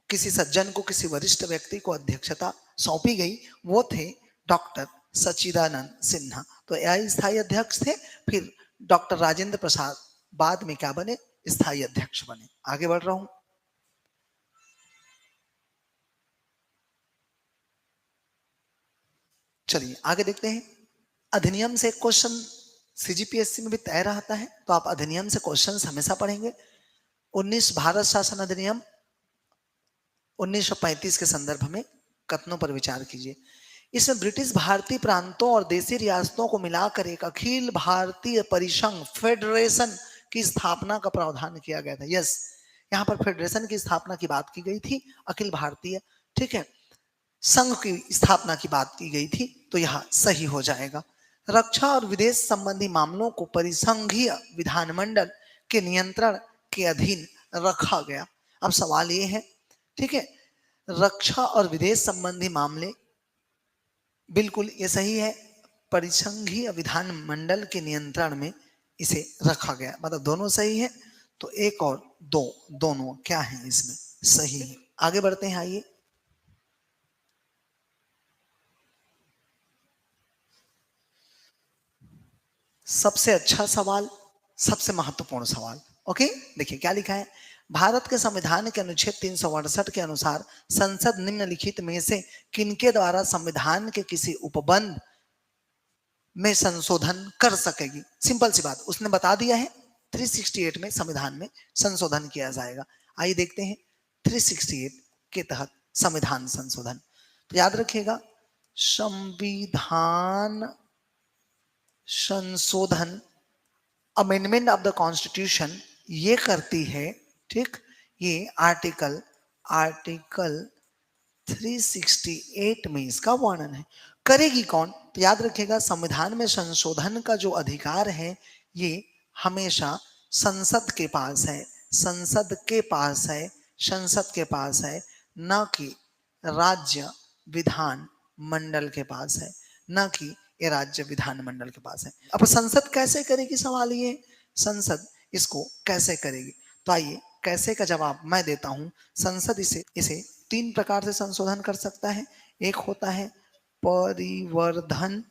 Speaker 1: किसी सज्जन को, किसी वरिष्ठ व्यक्ति को अध्यक्षता सौंपी गई, वो थे डॉक्टर सच्चिदानंद सिन्हा। तो अस्थायी अध्यक्ष थे। फिर डॉक्टर राजेंद्र प्रसाद बाद में क्या बने? स्थायी अध्यक्ष बने। आगे बढ़ रहा हूं। चलिए आगे देखते हैं। अधिनियम से क्वेश्चन सीजीपीएससी में भी तय रहता है, तो आप अधिनियम से क्वेश्चन हमेशा पढ़ेंगे। 19 भारत शासन अधिनियम 1935 के संदर्भ में कथनों पर विचार कीजिए। इसमें ब्रिटिश भारतीय प्रांतों और देशी रियासतों को मिलाकर एक अखिल भारतीय परिसंघ फेडरेशन की स्थापना का प्रावधान किया गया था। यस, यहाँ पर फेडरेशन की स्थापना की बात की गई थी, अखिल भारतीय, ठीक है, संघ की स्थापना की बात की गई थी, तो यह सही हो जाएगा। रक्षा और विदेश संबंधी मामलों को परिसंघीय विधानमंडल के नियंत्रण के अधीन रखा गया। अब सवाल ये है, ठीक है, रक्षा और विदेश संबंधी मामले, बिल्कुल ये सही है, परिसंघीय विधानमंडल के नियंत्रण में इसे रखा गया, मतलब दोनों सही है। तो एक और दो, दोनों क्या है इसमें सही है। आगे बढ़ते हैं, आइए। सबसे अच्छा सवाल, सबसे महत्वपूर्ण सवाल। ओके, देखिए क्या लिखा है। भारत के संविधान के अनुच्छेद 368 के अनुसार संसद निम्नलिखित में से किनके द्वारा संविधान के किसी उपबंध में संशोधन कर सकेगी। सिंपल सी बात, उसने बता दिया है 368 में संविधान में संशोधन किया जाएगा। आइए देखते हैं 368 के तहत संविधान संशोधन। तो याद रखिएगा, संविधान संशोधन, अमेंडमेंट ऑफ द कॉन्स्टिट्यूशन, ये करती है, ठीक, ये आर्टिकल 368 में इसका वर्णन है। करेगी कौन? तो याद रखिएगा, संविधान में संशोधन का जो अधिकार है ये हमेशा संसद के पास है, संसद के पास है, संसद के पास है, न कि राज्य विधान मंडल के पास है, न कि ये राज्य विधानमंडल के पास है। अब संसद कैसे करेगी, सवाल ये, संसद इसको कैसे करेगी। तो आइए कैसे का जवाब मैं देता हूं। संसद इसे 3 प्रकार से संशोधन कर सकता है। एक होता है परिवर्धन,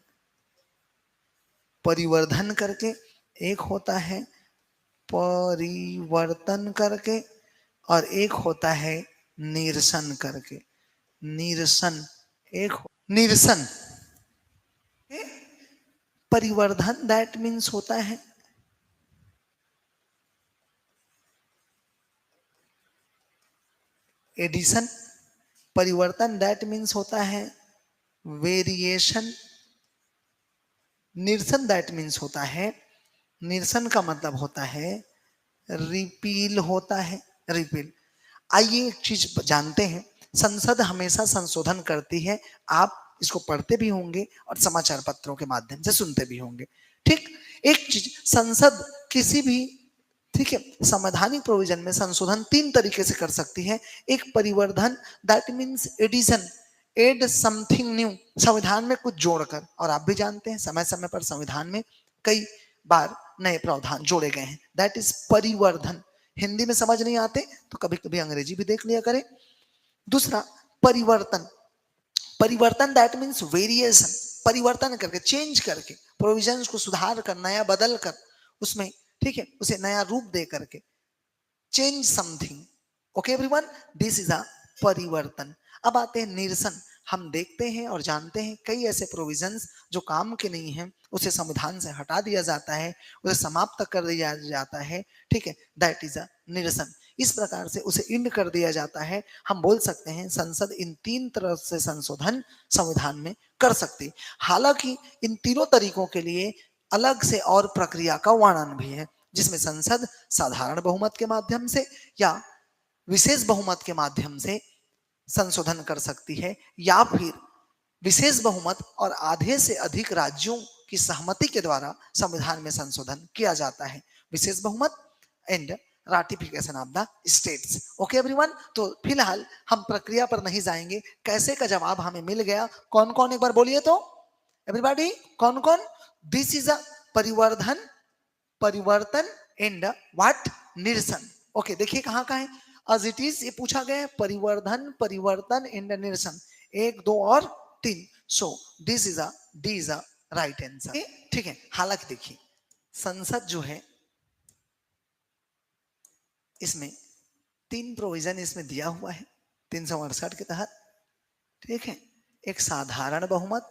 Speaker 1: परिवर्धन करके, एक होता है परिवर्तन करके, और एक होता है निरसन करके। निरसन, एक निरसन, परिवर्धन दैट मीन्स होता है एडिशन, परिवर्तन दैट मीन्स होता है वेरिएशन, निरसन दैट मीन्स होता है, निरसन का मतलब होता है रिपील होता है, रिपील। आइए एक चीज जानते हैं, संसद हमेशा संशोधन करती है, आप इसको पढ़ते भी होंगे और समाचार पत्रों के माध्यम से सुनते भी होंगे, ठीक। एक चीज, संसद किसी भी, ठीक है, संवैधानिक प्रोविजन में संशोधन 3 तरीके से कर सकती है। एक परिवर्धन that means addition, add something new, संविधान में कुछ जोड़कर, और आप भी जानते हैं समय समय पर संविधान में कई बार नए प्रावधान जोड़े गए हैं, दैट इज परिवर्धन। हिंदी में समझ नहीं आते तो कभी कभी अंग्रेजी भी देख लिया करें। दूसरा परिवर्तन, परिवर्तन दैट मीन्स वेरिएशन, परिवर्तन करके, चेंज करके, प्रोविजंस को सुधार कर, नया बदल कर, उसमें, ठीक है, उसे नया रूप दे करके, change something. Okay everyone, this is a परिवर्तन। अब आते हैं निरसन। हम देखते हैं और जानते हैं कई ऐसे प्रोविजंस जो काम के नहीं हैं, उसे संविधान से हटा दिया जाता है, उसे समाप्त कर दिया जाता है, ठीक है, दैट इज अ निरसन। इस प्रकार से उसे इंड कर दिया जाता है। हम बोल सकते हैं संसद इन 3 तरह से संशोधन संविधान में कर सकती। हालांकि इन तीनों तरीकों के लिए अलग से और प्रक्रिया का वर्णन भी है, जिसमें संसद साधारण बहुमत के माध्यम से या विशेष बहुमत के माध्यम से संशोधन कर सकती है, या फिर विशेष बहुमत और आधे से अधिक राज्यों की सहमति के द्वारा संविधान में संशोधन किया जाता है। विशेष बहुमत and ratification of the states. Okay everyone, तो फिलहाल हम प्रक्रिया पर नहीं जाएंगे, कैसे का जवाब हमें मिल गया। कौन कौन एक बार बोलिए तो एवरीबॉडी, कौन कौन। दिस इज अ परिवर्धन, परिवर्तन एंड व्हाट, निरसन। ओके, देखिए कहाँ का है, as it is, ये पूछा गया है परिवर्धन, परिवर्तन एंड निरसन, 1 2 और 3। So this is a, D is a right answer, ठीक है। हालांकि देखिए संसद जो है इसमें 3 प्रोविजन इसमें दिया हुआ है 368 के तहत, ठीक है। एक साधारण बहुमत,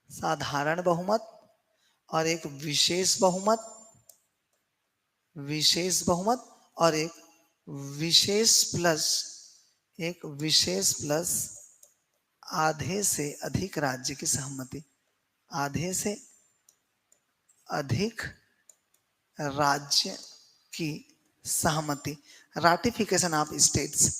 Speaker 1: साधारण बहुमत, और एक विशेष बहुमत, विशेष बहुमत, और एक विशेष प्लस, एक विशेष प्लस आधे से अधिक राज्य की सहमति, आधे से अधिक राज्य की सहमति, राटिफिकेशन ऑफ स्टेट्स।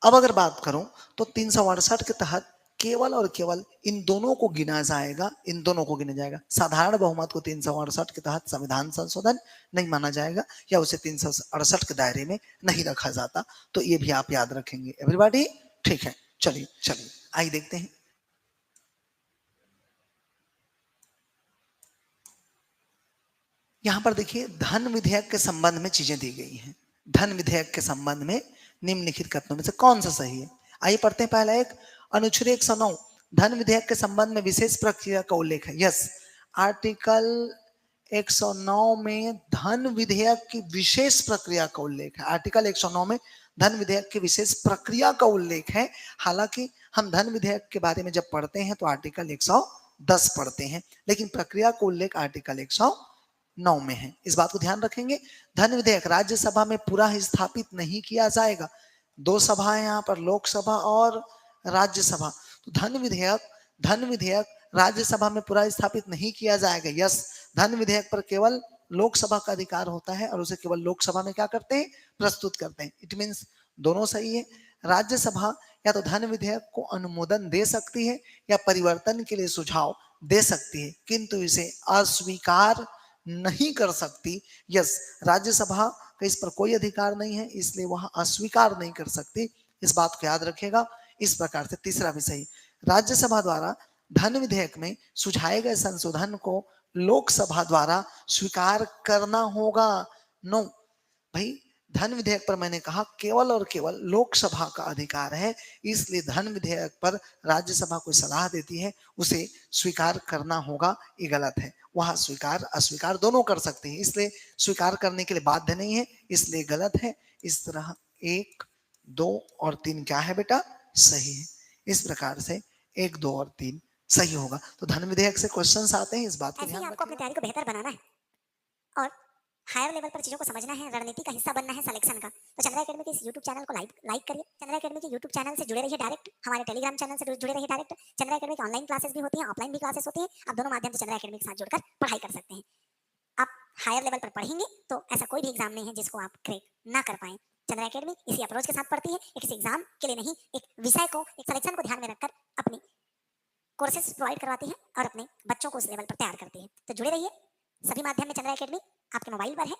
Speaker 1: अब अगर बात करूं तो 368 के तहत केवल और केवल इन दोनों को गिना जाएगा, इन दोनों को गिना जाएगा। साधारण बहुमत को 368 के तहत संविधान संशोधन नहीं माना जाएगा या उसे 368 के दायरे में नहीं रखा जाता। तो ये भी आप याद रखेंगे एवरीबॉडी, ठीक है। चलिए चलिए आइए देखते हैं। यहां पर देखिए धन विधेयक के संबंध में चीजें दी गई हैं। धन विधेयक के संबंध में निम्नलिखित कथनों में से कौन सा सही है? आइए पढ़ते हैं। पहला एक, अनुच्छेद 109 धन विधेयक के संबंध में विशेष प्रक्रिया का उल्लेख है। यस, आर्टिकल 109 में धन विधेयक की विशेष प्रक्रिया का उल्लेख है। आर्टिकल 109 में धन विधेयक की विशेष प्रक्रिया का उल्लेख है। हालांकि हम धन विधेयक के बारे में जब पढ़ते हैं तो आर्टिकल 110 पढ़ते हैं, लेकिन प्रक्रिया का उल्लेख आर्टिकल 109 में है। इस बात को ध्यान रखेंगे। धन विधेयक राज्यसभा में पूरा ही स्थापित नहीं किया जाएगा। दो सभाएं यहाँ पर, लोकसभा और राज्यसभा। तो धन विधेयक राज्यसभा में पूरा स्थापित नहीं किया जाएगा। यस, धन विधेयक पर केवल लोकसभा का अधिकार होता है और उसे केवल लोकसभा में क्या करते हैं? प्रस्तुत करते हैं। इट मीन्स दोनों सही है। राज्यसभा या तो धन विधेयक को अनुमोदन दे सकती है या परिवर्तन के लिए सुझाव दे सकती है, किंतु इसे अस्वीकार नहीं कर सकती। यस, राज्यसभा का इस पर कोई अधिकार नहीं है, इसलिए वह अस्वीकार नहीं कर सकती। इस बात को याद रखेगा। इस प्रकार से तीसरा भी सही। राज्यसभा द्वारा धन विधेयक में सुझाए गए संशोधन को लोकसभा द्वारा स्वीकार करना होगा। नो भाई, धन विधेयक पर मैंने कहा केवल और केवल लोकसभा का अधिकार है, इसलिए धन विधेयक पर राज्यसभा कोई सलाह देती है उसे स्वीकार करना होगा, ये गलत है। वह स्वीकार अस्वीकार दोनों कर सकते हैं, इसलिए स्वीकार करने के लिए बाध्य नहीं है, इसलिए गलत है। इस तरह 1, 2 और 3 क्या है बेटा? सही है। इस प्रकार से 1, 2 और 3 सही होगा। तो धन विधेयक से क्वेश्चंस आते हैं, इस बात को
Speaker 4: ऐसे ही
Speaker 1: ध्यान
Speaker 4: आपको अपनी
Speaker 1: रखिएगा।
Speaker 4: तैयारी को बेहतर बनाना है और हायर लेवल पर चीजों को समझना है, रणनीति का हिस्सा बनना है सिलेक्शन का। तो चंद्रा एकेडमी के इस यूट्यूब चैनल को लाइक करिए। चंद्रा एकेडमी के यूट्यूब चैनल से जुड़े रहिए डायरेक्ट, हमारे टेलीग्राम चैनल से जुड़े रहिए डायरेक्ट। चंद्रा एकेडमी की ऑनलाइन क्लासेस भी होती हैं, ऑफलाइन भी क्लासेस होती हैं। आप दोनों माध्यम से चंद्रा एकेडमी के साथ जुड़कर पढ़ाई कर सकते हैं। आप हायर लेवल पर पढ़ेंगे तो ऐसा कोई भी एग्जाम नहीं है जिसको आप क्रैक ना कर पाए। चंद्रा एकेडमी इसी अप्रोच के साथ पढ़ती है। ये किसी एग्जाम के लिए नहीं, एक विषय को, एक सिलेक्शन को ध्यान में रखकर अपनी कोर्सेज प्रोवाइड करवाती है और अपने बच्चों को उस लेवल पर तैयार करती है। तो जुड़े रहिए, सभी माध्यम में चंद्रा एकेडमी आपके मोबाइल पर है।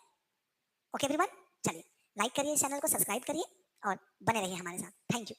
Speaker 4: ओके एवरीवन, चलिए लाइक करिए, चैनल को सब्सक्राइब करिए और बने रहिए हमारे साथ। Thank you.